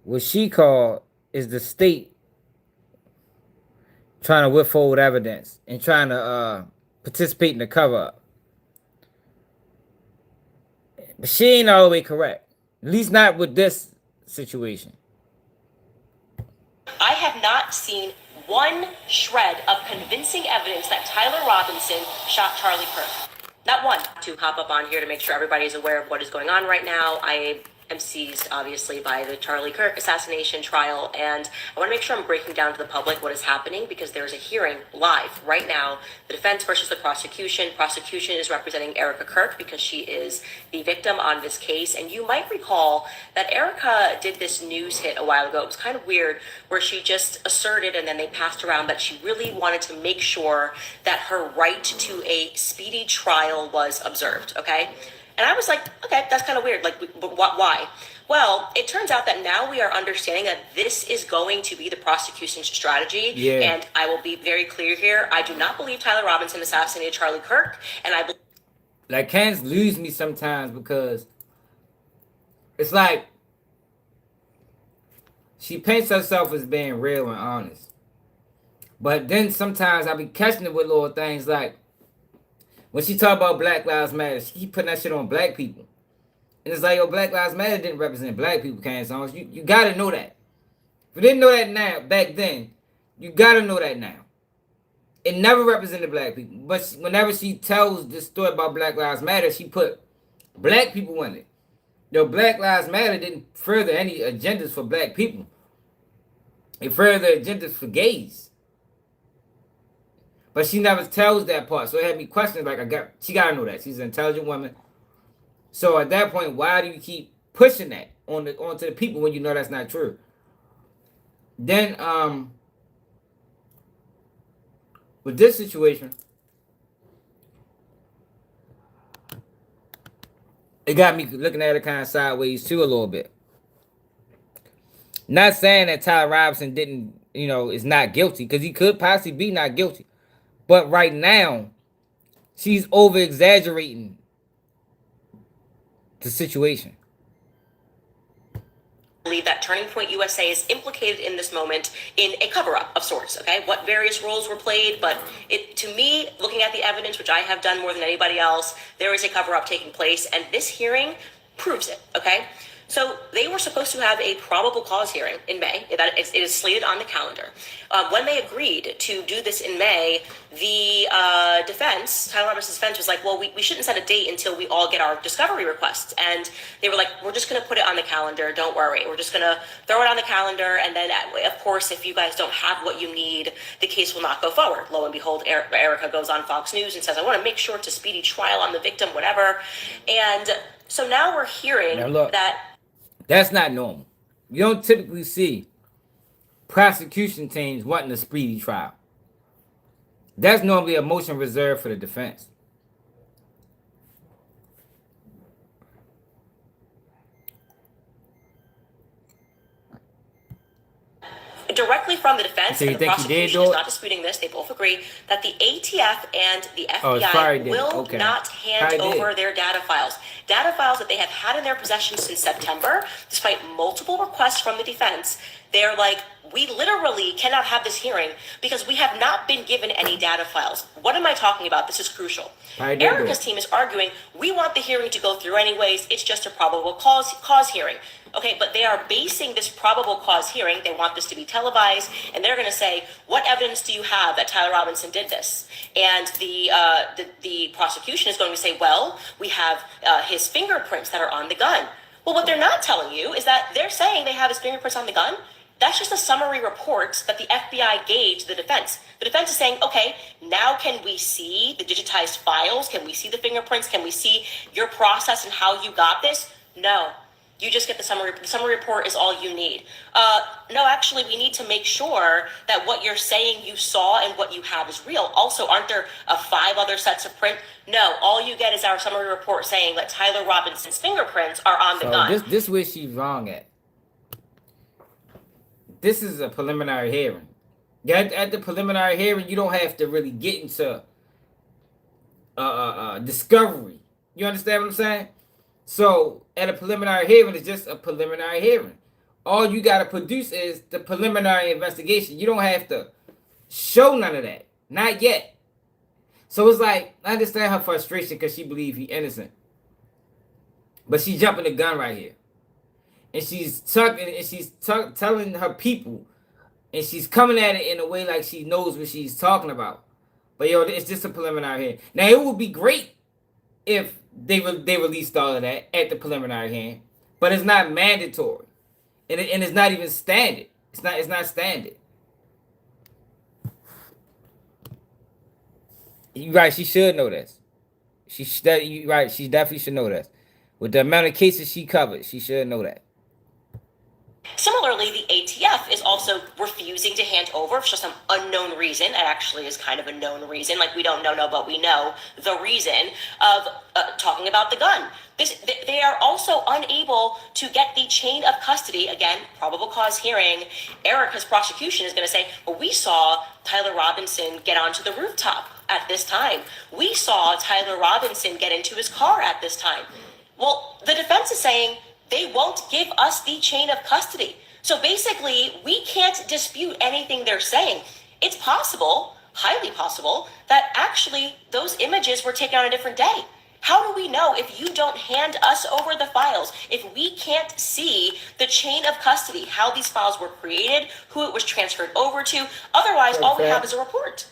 what she called is the state trying to withhold evidence and trying to participate in the cover-up. But she ain't all the way correct. At least not with this situation. I have not seen one shred of convincing evidence that Tyler Robinson shot Charlie Kirk. Not one. To hop up on here to make sure everybody is aware of what is going on right now. I am seized, obviously, by the Charlie Kirk assassination trial, and I want to make sure I'm breaking down to the public what is happening, because there is a hearing live right now. The defense versus the prosecution. Prosecution is representing Erica Kirk because she is the victim on this case, and you might recall that Erica did this news hit a while ago. It was kind of weird, where she just asserted, and then they passed around, that she really wanted to make sure that her right to a speedy trial was observed, okay? And I was like, okay, that's kind of weird. Like, but why? Well, it turns out that now we are understanding that this is going to be the prosecution's strategy. Yeah. And I will be very clear here. I do not believe Tyler Robinson assassinated Charlie Kirk. And I believe... Like, Candace lose me sometimes because it's like she paints herself as being real and honest. But then sometimes I be catching it with little things like, when she talk about Black Lives Matter, she keep putting that shit on black people. And it's like, yo, Black Lives Matter didn't represent black people, Candace Owens. You gotta know that. If you didn't know that now, back then, you gotta know that now. It never represented black people. But whenever she tells this story about Black Lives Matter, she put black people in it. Yo, Black Lives Matter didn't further any agendas for black people. It furthered agendas for gays. But she never tells that part. So it had me questioning, like, she gotta know that. She's an intelligent woman. So at that point, why do you keep pushing that onto the people when you know that's not true? Then with this situation, it got me looking at it kind of sideways too a little bit. Not saying that Tyler Robinson didn't, is not guilty, because he could possibly be not guilty. But right now, she's over-exaggerating the situation. I believe that Turning Point USA is implicated in this moment in a cover-up of sorts, okay? What various roles were played, but to me, looking at the evidence, which I have done more than anybody else, there is a cover-up taking place, and this hearing proves it, okay? So they were supposed to have a probable cause hearing in May. It is slated on the calendar. When they agreed to do this in May, the defense, Tyler Robinson's defense, was like, well, we shouldn't set a date until we all get our discovery requests. And they were like, we're just going to put it on the calendar. Don't worry. We're just going to throw it on the calendar. And then, of course, if you guys don't have what you need, the case will not go forward. Lo and behold, Erica goes on Fox News and says, I want to make sure to speedy trial on the victim, whatever. And so now we're hearing that. That's not normal. You don't typically see prosecution teams wanting a speedy trial. That's normally a motion reserved for the defense. Directly from the defense, So you and the think he did prosecution do is it? not disputing this. They both agree that the ATF and the FBI will not hand over their data files. Data files that they have had in their possession since September, despite multiple requests from the defense. They're like, we literally cannot have this hearing because we have not been given any data files. What am I talking about? This is crucial. Erica's team is arguing, we want the hearing to go through anyways. It's just a probable cause hearing. Okay, but they are basing this probable cause hearing. They want this to be televised, and they're going to say, what evidence do you have that Tyler Robinson did this? And the prosecution is going to say, well, we have his fingerprints that are on the gun. Well, what they're not telling you is that they're saying they have his fingerprints on the gun. That's just a summary report that the FBI gave to the defense. The defense is saying, okay, now can we see the digitized files? Can we see the fingerprints? Can we see your process and how you got this? No. You just get the summary. The summary report is all you need. No, actually, we need to make sure that what you're saying you saw and what you have is real. Also, aren't there 5 other sets of print? No, all you get is our summary report saying that Tyler Robinson's fingerprints are on the gun. This where she's wrong at. This is a preliminary hearing. At the preliminary hearing, you don't have to really get into discovery. You understand what I'm saying? So at a preliminary hearing, it's just a preliminary hearing. All you got to produce is the preliminary investigation. You don't have to show none of that. Not yet. So it's like, I understand her frustration because she believes he's innocent. But she's jumping the gun right here. And she's telling her people, and she's coming at it in a way like she knows what she's talking about. But yo, it's just a preliminary hearing. Now it would be great if they released all of that at the preliminary hearing, but it's not mandatory, and it's not even standard. It's not standard. You're right. She should know this. You're right. She definitely should know this. With the amount of cases she covered, she should know that. Similarly, the ATF is also refusing to hand over for some unknown reason. It actually is kind of a known reason. Like, we don't know, but we know the reason of talking about the gun. They are also unable to get the chain of custody. Again, probable cause hearing. Erica's prosecution is going to say, well, we saw Tyler Robinson get onto the rooftop at this time. We saw Tyler Robinson get into his car at this time. Well, the defense is saying, they won't give us the chain of custody. So basically, we can't dispute anything they're saying. It's possible, highly possible, that actually those images were taken on a different day. How do we know if you don't hand us over the files, if we can't see the chain of custody, how these files were created, who it was transferred over to? Otherwise, all we have is a report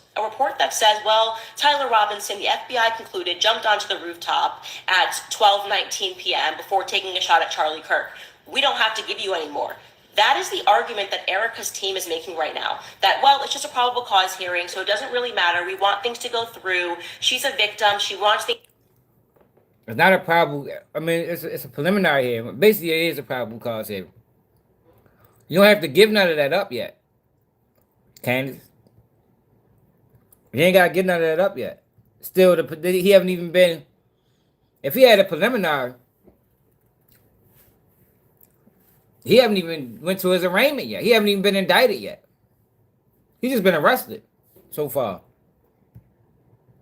that says, well, Tyler Robinson, the FBI concluded, jumped onto the rooftop at 12:19 p.m. before taking a shot at Charlie Kirk. We don't have to give you any more. That is the argument that Erica's team is making right now. That, well, it's just a probable cause hearing, so it doesn't really matter. We want things to go through. She's a victim. She wants things. It's not a probable. I mean, it's a preliminary hearing. Basically, it is a probable cause hearing. You don't have to give none of that up yet, Candace. You ain't got to get none of that up yet. Still, he haven't even been. If he had a preliminary, he haven't even went to his arraignment yet. He haven't even been indicted yet. He's just been arrested so far.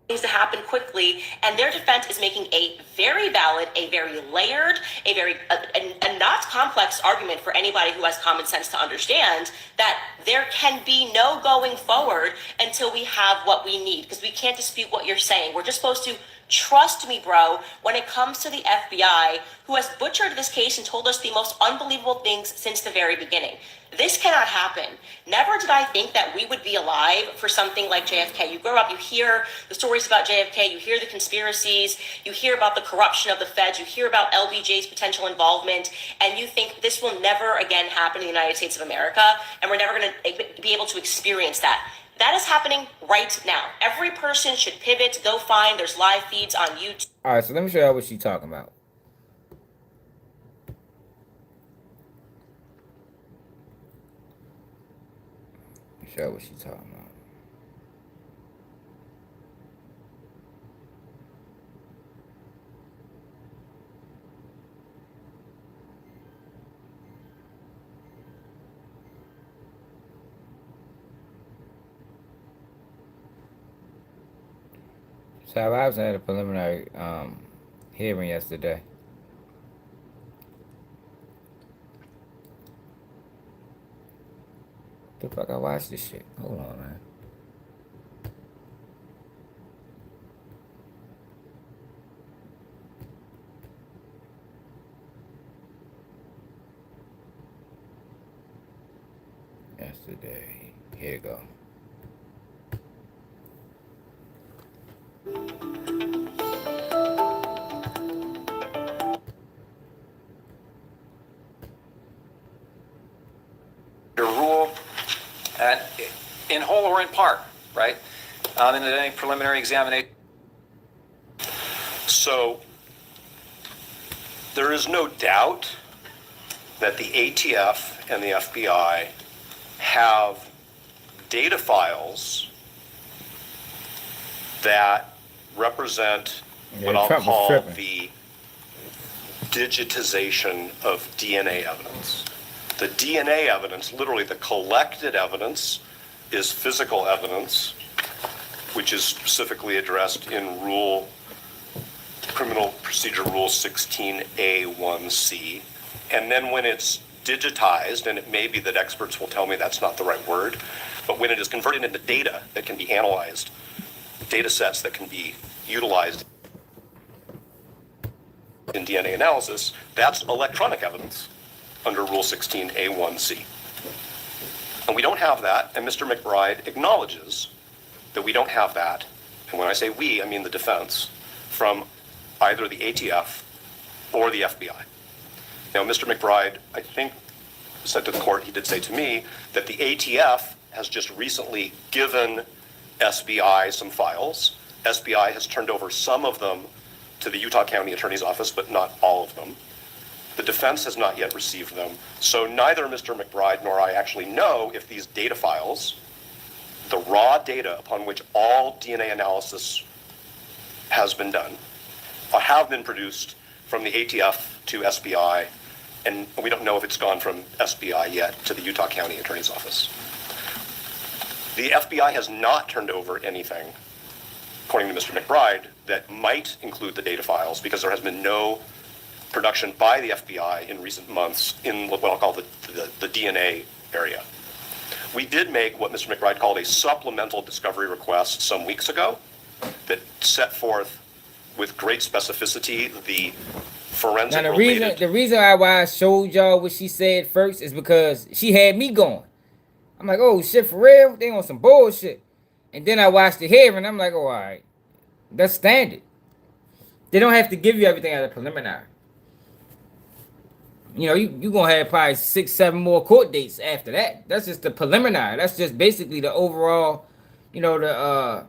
Things to happen quickly, and their defense is making a very valid, a very layered, a not complex argument for anybody who has common sense to understand that there can be no going forward until we have what we need, because we can't dispute what you're saying. We're just supposed to Trust me, bro, when it comes to the FBI, who has butchered this case and told us the most unbelievable things since the very beginning. This cannot happen. Never did I think that we would be alive for something like JFK. You grow up, you hear the stories about JFK, you hear the conspiracies, you hear about the corruption of the feds, you hear about LBJ's potential involvement, and you think this will never again happen in the United States of America, and we're never going to be able to experience that. That is happening right now. Every person should pivot, go find, there's live feeds on YouTube. All right, so let me show you what she's talking about. Let me show you what she's talking about. So I was at a preliminary hearing yesterday. The fuck I watched this shit? Hold on, man. Yesterday. Here you go. Your rule in whole or in part, right? In any preliminary examination. So there is no doubt that the ATF and the FBI have data files that represent what I'll call the digitization of DNA evidence. The DNA evidence, literally the collected evidence, is physical evidence, which is specifically addressed in Criminal Procedure Rule 16A1C. And then when it's digitized, and it may be that experts will tell me that's not the right word, but when it is converted into data that can be analyzed, data sets that can be utilized in DNA analysis, that's electronic evidence under Rule 16A1C. And we don't have that, and Mr. McBride acknowledges that we don't have that, and when I say we, I mean the defense, from either the ATF or the FBI. Now, Mr. McBride, I think, said to the court, he did say to me, that the ATF has just recently given SBI some files. SBI has turned over some of them to the Utah County Attorney's Office, but not all of them. The defense has not yet received them. So neither Mr. McBride nor I actually know if these data files, the raw data upon which all DNA analysis has been done, have been produced from the ATF to SBI, and we don't know if it's gone from SBI yet to the Utah County Attorney's Office. The FBI has not turned over anything, according to Mr. McBride, that might include the data files, because there has been no production by the FBI in recent months in what I'll call the DNA area. We did make what Mr. McBride called a supplemental discovery request some weeks ago that set forth with great specificity the forensic now the reason why I showed y'all what she said first is because she had me going. I'm like, oh shit, for real? They on some bullshit. And then I watched the hearing, I'm like, oh, all right. That's standard. They don't have to give you everything at a preliminary. You know, you going to have probably 6, 7 more court dates after that. That's just the preliminary. That's just basically the overall, you know,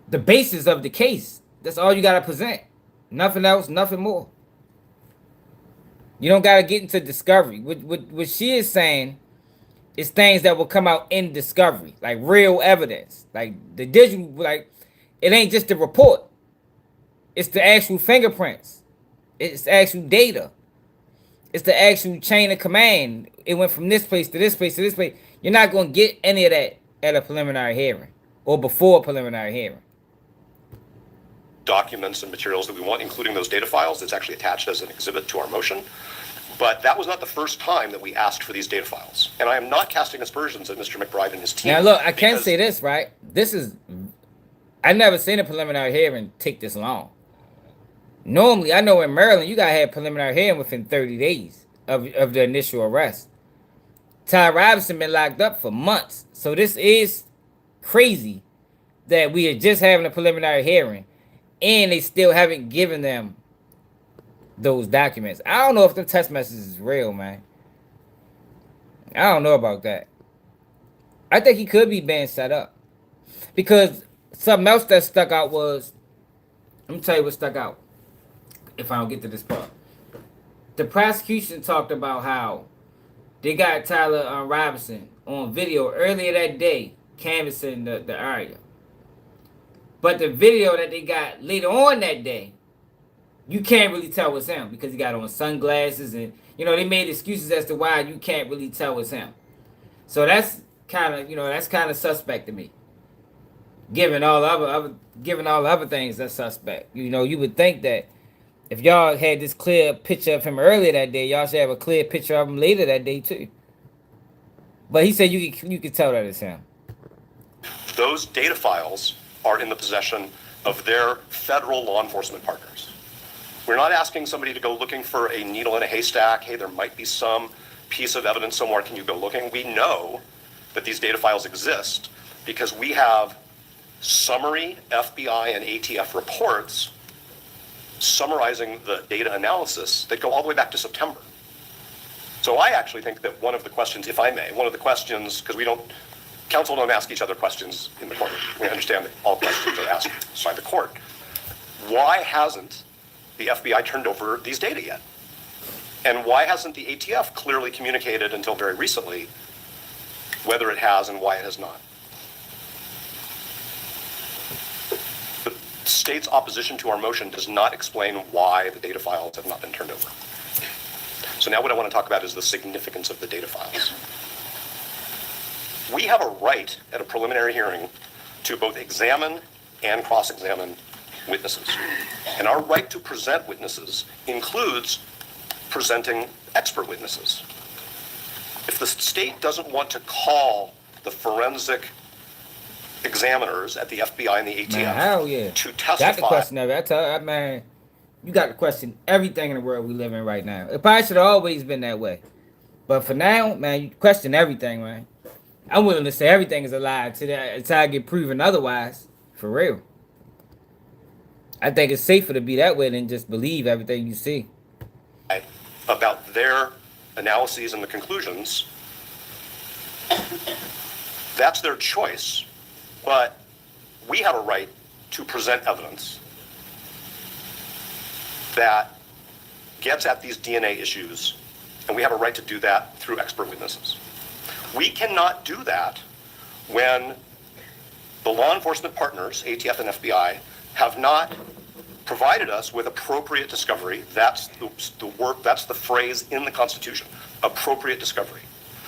the basis of the case. That's all you got to present. Nothing else, nothing more. You don't got to get into discovery. What she is saying is things that will come out in discovery, like real evidence. Like the digital, like it ain't just the report. It's the actual fingerprints. It's the actual data. It's the actual chain of command. It went from this place to this place to this place. You're not going to get any of that at a preliminary hearing or before a preliminary hearing. Documents and materials that we want, including those data files. That's actually attached as an exhibit to our motion. But that was not the first time that we asked for these data files. And I am not casting aspersions at Mr. McBride and his team. Now, look, I can say this, right? This is I never seen a preliminary hearing take this long. Normally, I know in Maryland, you got to have preliminary hearing within 30 days of the initial arrest. Ty Robinson been locked up for months. So this is crazy that we are just having a preliminary hearing and they still haven't given them those documents. I don't know if the text messages is real, man. I don't know about that. I think he could be being set up. Because something else that stuck out was, let me tell you what stuck out. If I don't get to this part. The prosecution talked about how they got Tyler Robinson on video earlier that day canvassing the area. But the video that they got later on that day, you can't really tell it's him because he got on sunglasses and, you know, they made excuses as to why you can't really tell it's him. So that's kind of suspect to me. Given all the other things that's suspect. You know, you would think that if y'all had this clear picture of him earlier that day, y'all should have a clear picture of him later that day too. But he said you could tell that it's him. Those data files are in the possession of their federal law enforcement partners. We're not asking somebody to go looking for a needle in a haystack. Hey, there might be some piece of evidence somewhere. Can you go looking? We know that these data files exist because we have summary FBI and ATF reports summarizing the data analysis that go all the way back to September. So I actually think that one of the questions, if I may, because counsel don't ask each other questions in the courtroom. We understand that all questions are asked by the court. Why hasn't the FBI turned over these data yet? And why hasn't the ATF clearly communicated until very recently whether it has and why it has not? The state's opposition to our motion does not explain why the data files have not been turned over. So now what I want to talk about is the significance of the data files. We have a right at a preliminary hearing to both examine and cross-examine witnesses. And our right to present witnesses includes presenting expert witnesses. If the state doesn't want to call the forensic examiners at the FBI and the ATF to testify. Got the question of it. Man, you got to question everything in the world we live in right now. It probably should have always been that way. But for now, man, you question everything, man. I'm willing to say everything is a lie until I get proven otherwise. For real. I think it's safer to be that way than just believe everything you see. About their analyses and the conclusions, that's their choice. But we have a right to present evidence that gets at these DNA issues, and we have a right to do that through expert witnesses. We cannot do that when the law enforcement partners, ATF and FBI, have not provided us with appropriate discovery. That's the phrase in the Constitution, appropriate discovery.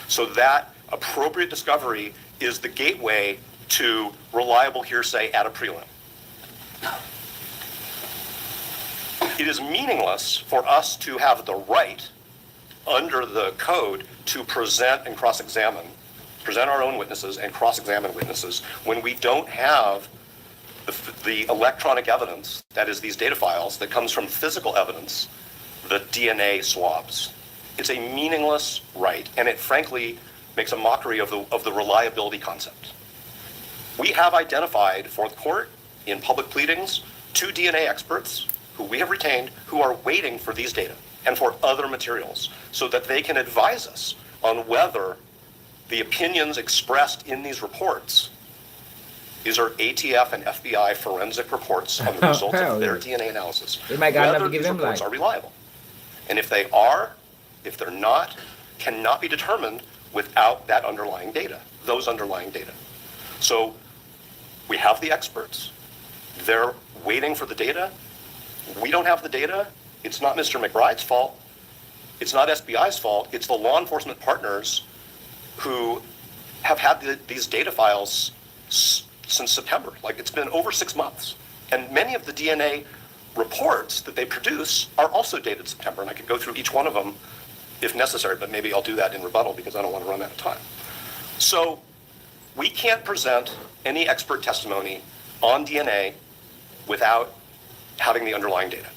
So that appropriate discovery is the gateway to reliable hearsay at a prelim. It is meaningless for us to have the right under the code to present and cross-examine, present our own witnesses and cross-examine witnesses when we don't have the electronic evidence, that is these data files, that comes from physical evidence, the DNA swabs. It's a meaningless right, and it frankly makes a mockery of the reliability concept. We have identified for the court in public pleadings 2 DNA experts who we have retained who are waiting for these data and for other materials so that they can advise us on whether the opinions expressed in these reports, these are ATF and FBI forensic reports on the results of their DNA analysis, whether these reports are reliable. And if they are, if they're not, cannot be determined without that underlying data, those underlying data. So we have the experts. They're waiting for the data. We don't have the data. It's not Mr. McBride's fault. It's not SBI's fault. It's the law enforcement partners who have had these data files since September. Like, it's been over 6 months. And many of the DNA reports that they produce are also dated September. And I could go through each one of them if necessary, but maybe I'll do that in rebuttal because I don't want to run out of time. So we can't present any expert testimony on DNA without having the underlying data.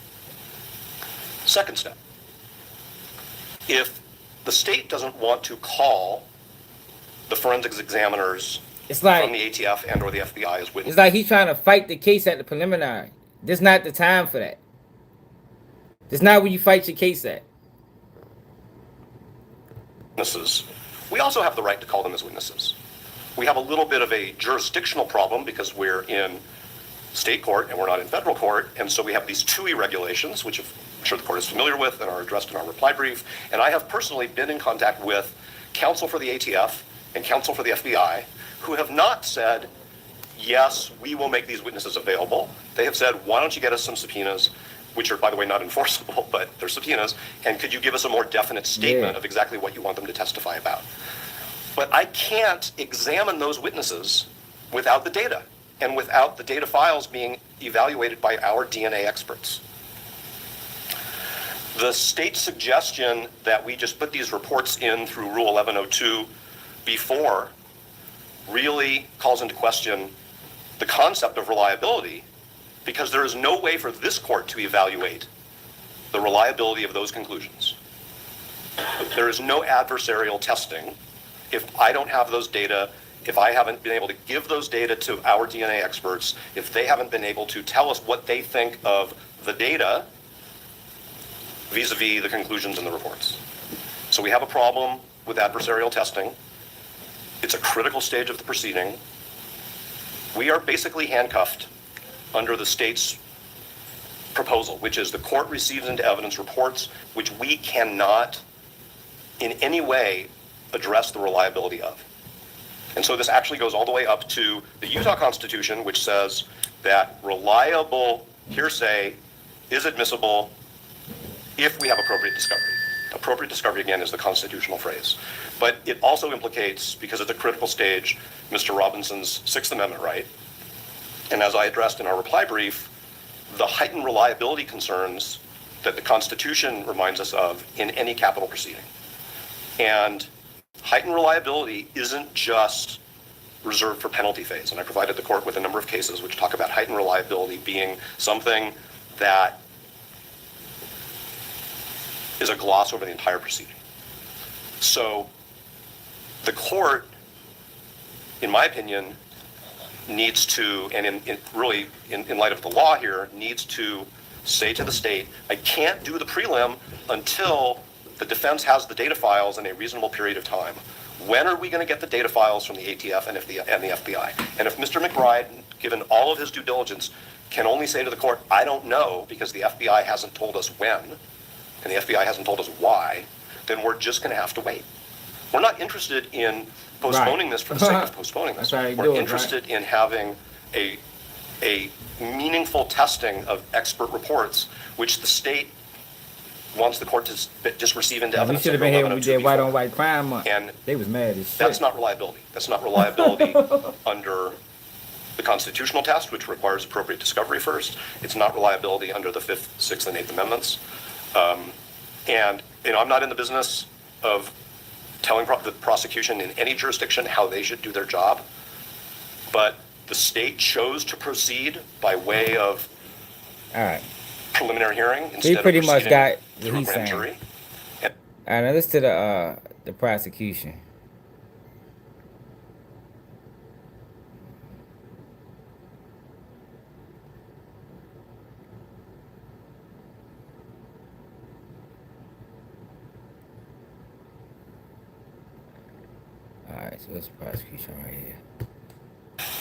Second step, if the state doesn't want to call the forensics examiners It's like, from the ATF and or the FBI as witnesses. it's like he's trying to fight the case at the preliminary. This not the time for that. This not where you fight your case at. We also have the right to call them as witnesses. We have a little bit of a jurisdictional problem because we're in state court and we're not in federal court, and so we have these TUI regulations, which I'm sure the court is familiar with and are addressed in our reply brief. And I have personally been in contact with counsel for the ATF and counsel for the FBI who have not said, yes, we will make these witnesses available. They have said, why don't you get us some subpoenas, which are, by the way, not enforceable, but they're subpoenas, and could you give us a more definite statement of exactly what you want them to testify about? But I can't examine those witnesses without the data and without the data files being evaluated by our DNA experts. The state's suggestion that we just put these reports in through Rule 1102 before really calls into question the concept of reliability, because there is no way for this court to evaluate the reliability of those conclusions. There is no adversarial testing. If I don't have those data, if I haven't been able to give those data to our DNA experts, if they haven't been able to tell us what they think of the data vis-a-vis the conclusions in the reports. So we have a problem with adversarial testing. It's a critical stage of the proceeding. We are basically handcuffed under the state's proposal, which is the court receives into evidence reports which we cannot in any way address the reliability of. And so this actually goes all the way up to the Utah Constitution, which says that reliable hearsay is admissible if we have appropriate discovery. Appropriate discovery, again, is the constitutional phrase. But it also implicates, because it's a critical stage, Mr. Robinson's Sixth Amendment right. And as I addressed in our reply brief, the heightened reliability concerns that the Constitution reminds us of in any capital proceeding. And heightened reliability isn't just reserved for penalty phase. And I provided the court with a number of cases which talk about heightened reliability being something that is a gloss over the entire proceeding. So the court, in my opinion, needs to, and in light of the law here, needs to say to the state, I can't do the prelim until the defense has the data files in a reasonable period of time. When are we going to get the data files from the ATF and the FBI? And if Mr. McBride, given all of his due diligence, can only say to the court, I don't know because the FBI hasn't told us when, and the FBI hasn't told us why, then we're just going to have to wait. We're not interested in postponing this for the sake of postponing this. We're interested in having a meaningful testing of expert reports, which the state wants the court to just receive into evidence. We should have been here when we did white on white crime month. And they was mad as shit. That's not reliability. That's not reliability under the constitutional test, which requires appropriate discovery first. It's not reliability under the 5th, 6th, and 8th Amendments. And I'm not in the business of telling the prosecution in any jurisdiction how they should do their job, but the state chose to proceed by way of preliminary hearing instead he pretty of much got through what he's grand saying. jury. All right, now listen to the prosecution. Alright, so that's the prosecution right here.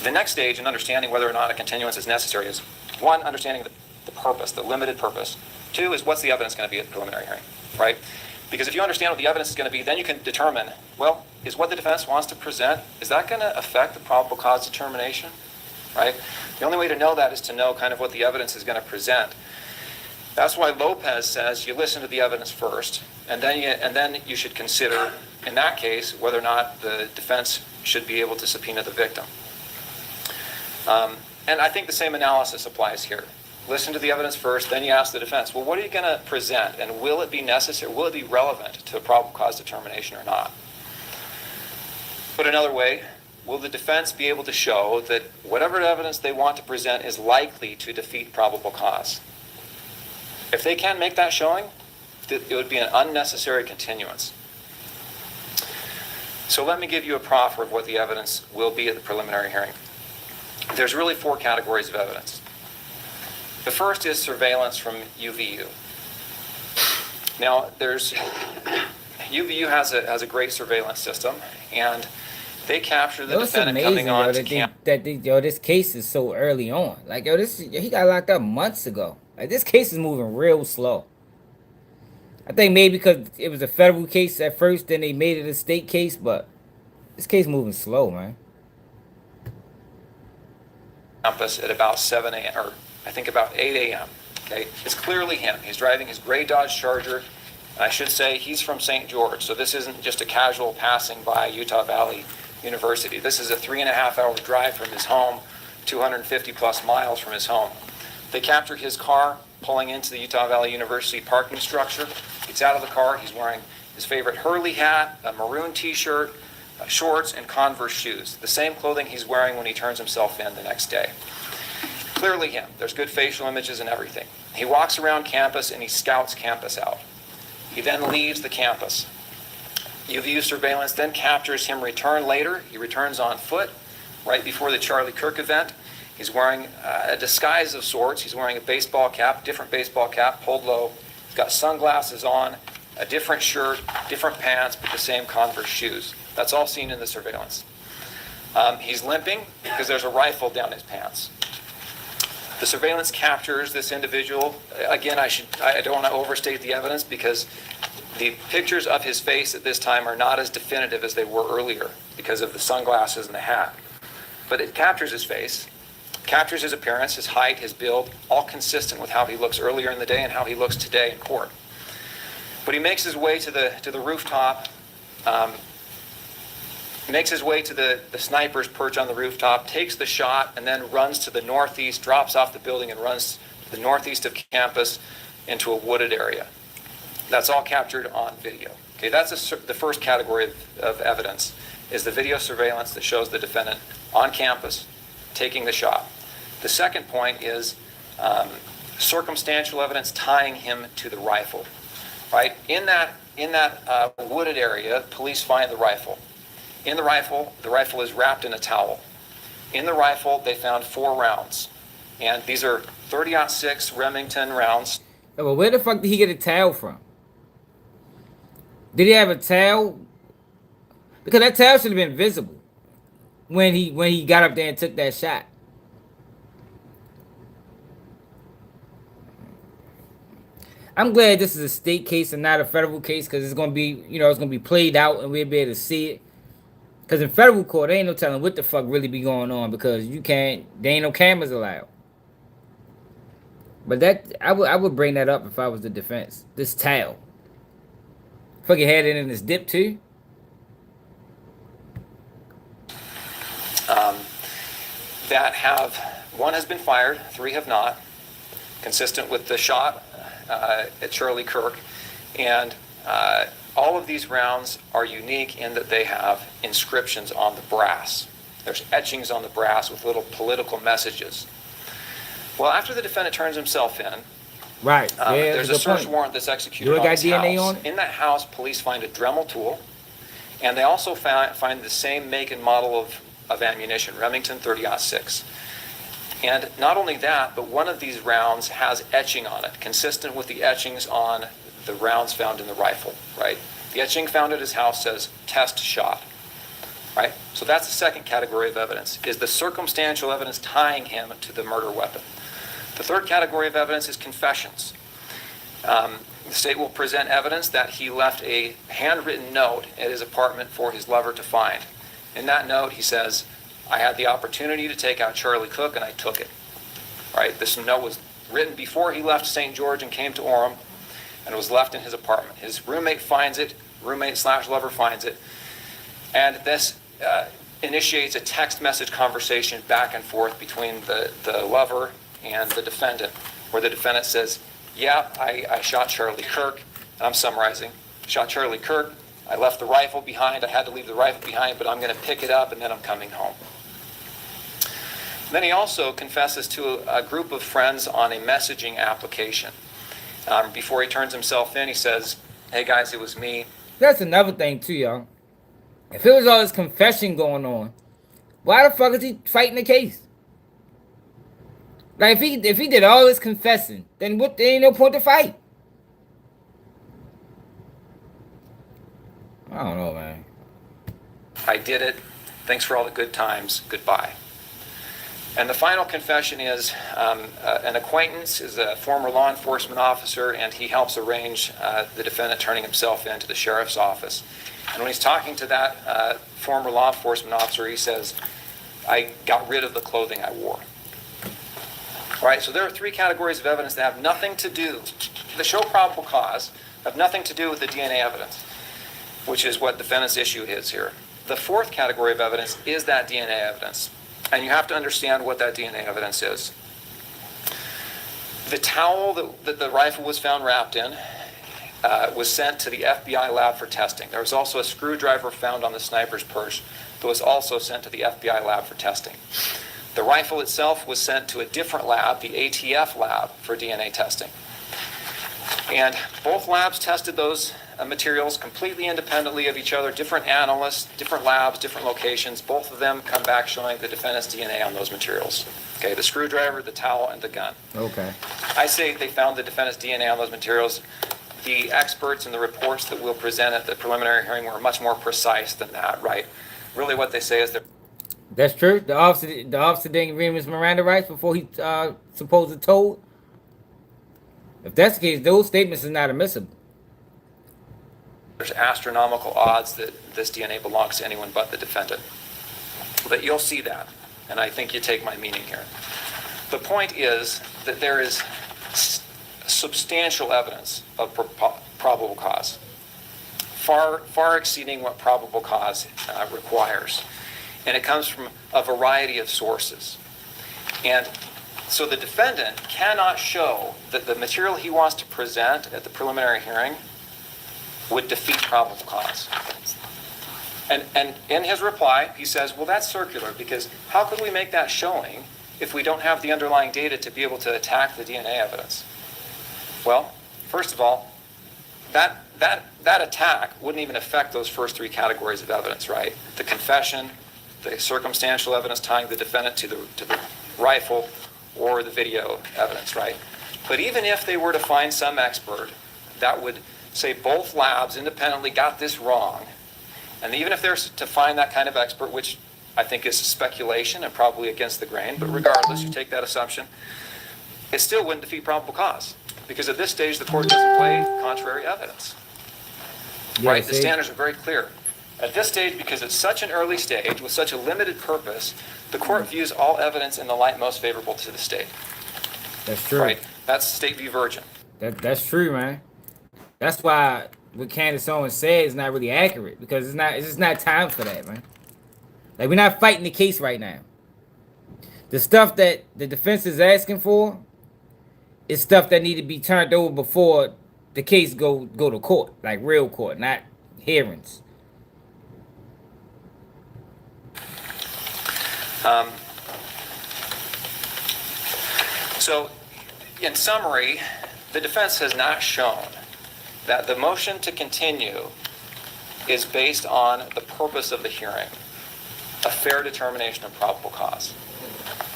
The next stage in understanding whether or not a continuance is necessary is, one, understanding the purpose, the limited purpose. Two is, what's the evidence going to be at the preliminary hearing, right? Because if you understand what the evidence is going to be, then you can determine, well, is what the defense wants to present, is that going to affect the probable cause determination, right? The only way to know that is to know kind of what the evidence is going to present. That's why Lopez says you listen to the evidence first, and then you should consider, in that case, whether or not the defense should be able to subpoena the victim. And I think the same analysis applies here. Listen to the evidence first, then you ask the defense, well, what are you going to present, and will it be necessary, will it be relevant to a probable cause determination or not? Put another way, will the defense be able to show that whatever evidence they want to present is likely to defeat probable cause? If they can't make that showing, it would be an unnecessary continuance. So let me give you a proffer of what the evidence will be at the preliminary hearing. There's really 4 categories of evidence. The first is surveillance from UVU. Now, UVU has a great surveillance system, and they capture the defendant coming on to camp. This case is so early on. Like, he got locked up months ago. Like, this case is moving real slow. I think maybe because it was a federal case at first, then they made it a state case, but this case moving slow, man. Campus at about 7 a.m. or I think about 8 a.m. Okay, it's clearly him. He's driving his gray Dodge Charger. And I should say he's from St. George, so this isn't just a casual passing by Utah Valley University. This is a 3.5-hour drive from his home, 250 plus miles from his home. They captured his car pulling into the Utah Valley University parking structure. Gets out of the car. He's wearing his favorite Hurley hat, a maroon t-shirt, shorts, and Converse shoes. The same clothing he's wearing when he turns himself in the next day. Clearly him. There's good facial images and everything. He walks around campus and he scouts campus out. He then leaves the campus. UVU surveillance then captures him return later. He returns on foot right before the Charlie Kirk event. He's wearing a disguise of sorts. He's wearing a baseball cap, different baseball cap, pulled low. He's got sunglasses on, a different shirt, different pants, but the same Converse shoes. That's all seen in the surveillance. He's limping because there's a rifle down his pants. The surveillance captures this individual. Again, I don't want to overstate the evidence because the pictures of his face at this time are not as definitive as they were earlier because of the sunglasses and the hat. But it captures his face, captures his appearance, his height, his build, all consistent with how he looks earlier in the day and how he looks today in court. But he makes his way to the rooftop, makes his way to the sniper's perch on the rooftop, takes the shot, and then runs to the northeast, drops off the building and runs to the northeast of campus into a wooded area. That's all captured on video. Okay, that's the first category of evidence, is the video surveillance that shows the defendant on campus taking the shot. The second point is circumstantial evidence tying him to the rifle. Right? In that wooded area, police find the rifle. In the rifle is wrapped in a towel. In the rifle, they found 4 rounds. And these are 30-06 Remington rounds. Yeah, but where the fuck did he get a towel from? Did he have a towel? Because that towel should have been visible when he got up there and took that shot. I'm glad this is a state case and not a federal case because it's gonna be, it's gonna be played out and we'll be able to see it. Because in federal court, there ain't no telling what the fuck really be going on because there ain't no cameras allowed. But I would bring that up if I was the defense. This towel. Fucking had it in his dip too. One has been fired, 3 have not, consistent with the shot at Charlie Kirk. And all of these rounds are unique in that they have inscriptions on the brass. There's etchings on the brass with little political messages. Well, after the defendant turns himself in, right, there's a search warrant that's executed on his DNA house. on it? In that house, police find a Dremel tool, and they also find the same make and model of ammunition, Remington 30-06. And not only that, but one of these rounds has etching on it, consistent with the etchings on the rounds found in the rifle, right? The etching found at his house says test shot, right? So that's the second category of evidence, is the circumstantial evidence tying him to the murder weapon. The third category of evidence is confessions. The state will present evidence that he left a handwritten note at his apartment for his lover to find. In that note, he says, I had the opportunity to take out Charlie Cook and I took it, right? This note was written before he left St. George and came to Orem, and it was left in his apartment. His roommate finds it, roommate/lover finds it, and this initiates a text message conversation back and forth between the lover and the defendant, where the defendant says, yeah, I shot Charlie Kirk, and I'm summarizing, shot Charlie Kirk, I left the rifle behind. I had to leave the rifle behind, but I'm going to pick it up and then I'm coming home. Then he also confesses to a group of friends on a messaging application. Before he turns himself in, he says, "Hey guys, it was me." That's another thing too, y'all. If it was all this confession going on, why the fuck is he fighting the case? Like if he did all this confessing, then what? There ain't no point to fight. I don't know, man. I did it. Thanks for all the good times. Goodbye. And the final confession is an acquaintance is a former law enforcement officer, and he helps arrange the defendant turning himself in to the sheriff's office. And when he's talking to that former law enforcement officer, he says, "I got rid of the clothing I wore." All right, so there are three categories of evidence that have nothing to do, that show probable cause, have nothing to do with the DNA evidence, which is what defendant's issue is here. The fourth category of evidence is that DNA evidence. And you have to understand what that DNA evidence is. The towel that the rifle was found wrapped in was sent to the FBI lab for testing. There was also a screwdriver found on the sniper's purse that was also sent to the FBI lab for testing. The rifle itself was sent to a different lab, the ATF lab, for DNA testing. And both labs tested those materials completely independently of each other, different analysts, different labs, different locations. Both of them come back showing the defendant's DNA on those materials. Okay, the screwdriver, the towel, and the gun. Okay. I say they found the defendant's DNA on those materials. The experts and the reports that we'll present at the preliminary hearing were much more precise than that, right? Really what they say is that... That's true? The officer didn't read his Miranda rights before he supposedly told? If that's the case, those statements are not admissible. There's astronomical odds that this DNA belongs to anyone but the defendant. But you'll see that, and I think you take my meaning here. The point is that there is substantial evidence of probable cause, far exceeding what probable cause requires. And it comes from a variety of sources. And so the defendant cannot show that the material he wants to present at the preliminary hearing would defeat probable cause. And in his reply, he says, well, that's circular, because how could we make that showing if we don't have the underlying data to be able to attack the DNA evidence? Well, first of all, that attack wouldn't even affect those first three categories of evidence, right? The confession, the circumstantial evidence tying the defendant to the rifle, or the video evidence, right? But even if they were to find some expert that would say both labs independently got this wrong, and even if they're to find that kind of expert, which I think is speculation and probably against the grain, but regardless, you take that assumption, it still wouldn't defeat probable cause, because at this stage the court doesn't weigh contrary evidence. Yeah, right? The standards are very clear. At this stage, because it's such an early stage with such a limited purpose, the court views all evidence in the light most favorable to the state. That's true. Right? That's State v. Virgin. That's true, man. That's why what Candace Owens said is not really accurate, because it's just not time for that, man. Like, we're not fighting the case right now. The stuff that the defense is asking for is stuff that need to be turned over before the case go to court, like real court, not hearings. So, in summary, the defense has not shown that the motion to continue is based on the purpose of the hearing, a fair determination of probable cause.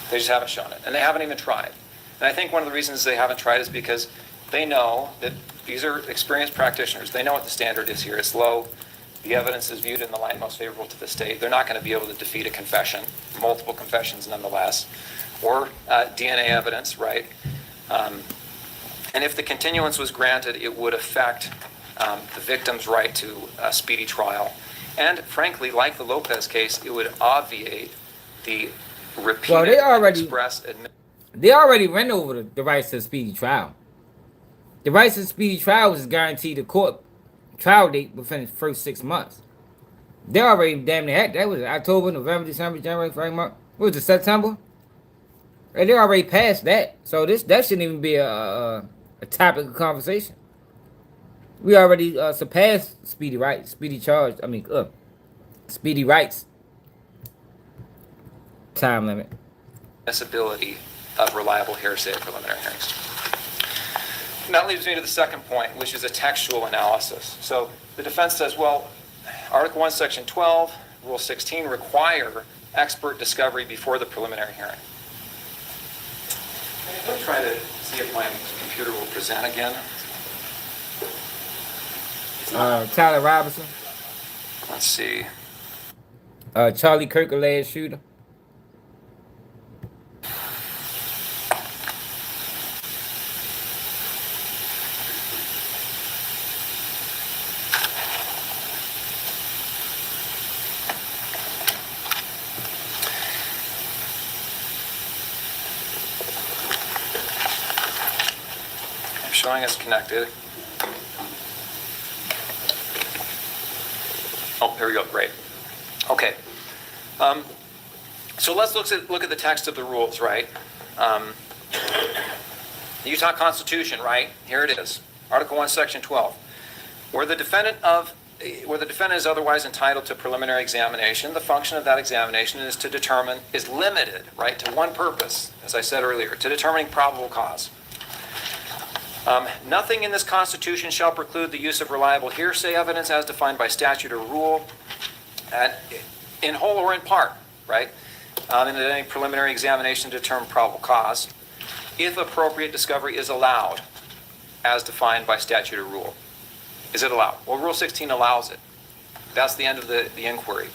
They just haven't shown it, and they haven't even tried. And I think one of the reasons they haven't tried is because they know that these are experienced practitioners. They know what the standard is here. It's low. The evidence is viewed in the light most favorable to the state. They're not going to be able to defeat a confession, multiple confessions nonetheless, or DNA evidence, right? And if the continuance was granted, it would affect the victim's right to a speedy trial. And frankly, like the Lopez case, it would obviate the repeated they already ran over the rights to a speedy trial. The rights to a speedy trial was guaranteed the court trial date within the first 6 months. They already damn near had that. Was October, November, December, January, February, March. What was it, September? Right, they already passed that. So that shouldn't even be a topic of conversation. We already surpassed speedy rights, speedy rights time limit. Admissibility of reliable hearsay at preliminary hearings. And that leads me to the second point, which is a textual analysis. So the defense says, well, Article 1, Section 12, Rule 16 require expert discovery before the preliminary hearing. Let me try to see if my computer will present again. Tyler Robinson. Let's see. Charlie Kirk, alleged shooter. I'm showing us connected. Oh, there we go. Great. Okay. So let's look at the text of the rules, right? The Utah Constitution, right? Here it is. Article 1, Section 12. Where the defendant is otherwise entitled to preliminary examination, the function of that examination is limited, right, to one purpose, as I said earlier, to determining probable cause. Nothing in this Constitution shall preclude the use of reliable hearsay evidence as defined by statute or rule, in whole or in part, right, in any preliminary examination to determine probable cause, if appropriate discovery is allowed as defined by statute or rule. Is it allowed? Well, Rule 16 allows it. That's the end of the inquiry.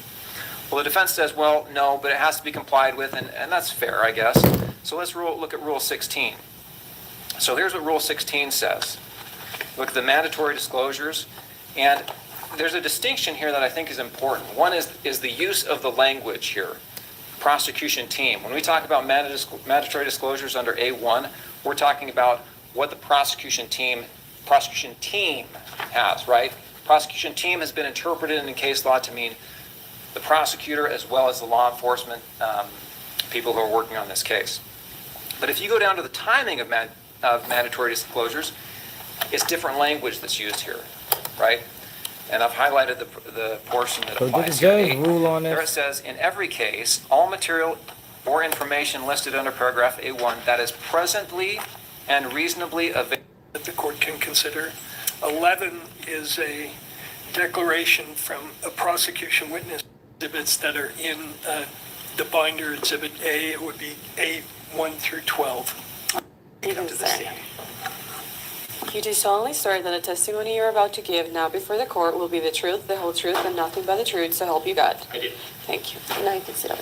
Well, the defense says, well, no, but it has to be complied with, and that's fair, I guess. So let's look at Rule 16. So here's what Rule 16 says. Look at the mandatory disclosures, and there's a distinction here that I think is important. One is the use of the language here, prosecution team. When we talk about mandatory disclosures under A1, we're talking about what the prosecution team has, right? Prosecution team has been interpreted in case law to mean the prosecutor as well as the law enforcement people who are working on this case. But if you go down to the timing of mandatory disclosures, it's different language that's used here, right? And I've highlighted the portion that applies here. Rule on this? There it says, in every case, all material or information listed under paragraph A1 that is presently and reasonably available that the court can consider. 11 is a declaration from a prosecution witness. Exhibits that are in the binder, Exhibit A, it would be A1 through 12. You do solemnly swear that the testimony you are about to give now before the court will be the truth, the whole truth, and nothing but the truth, so help you God. I do. Thank you. Now you can sit up.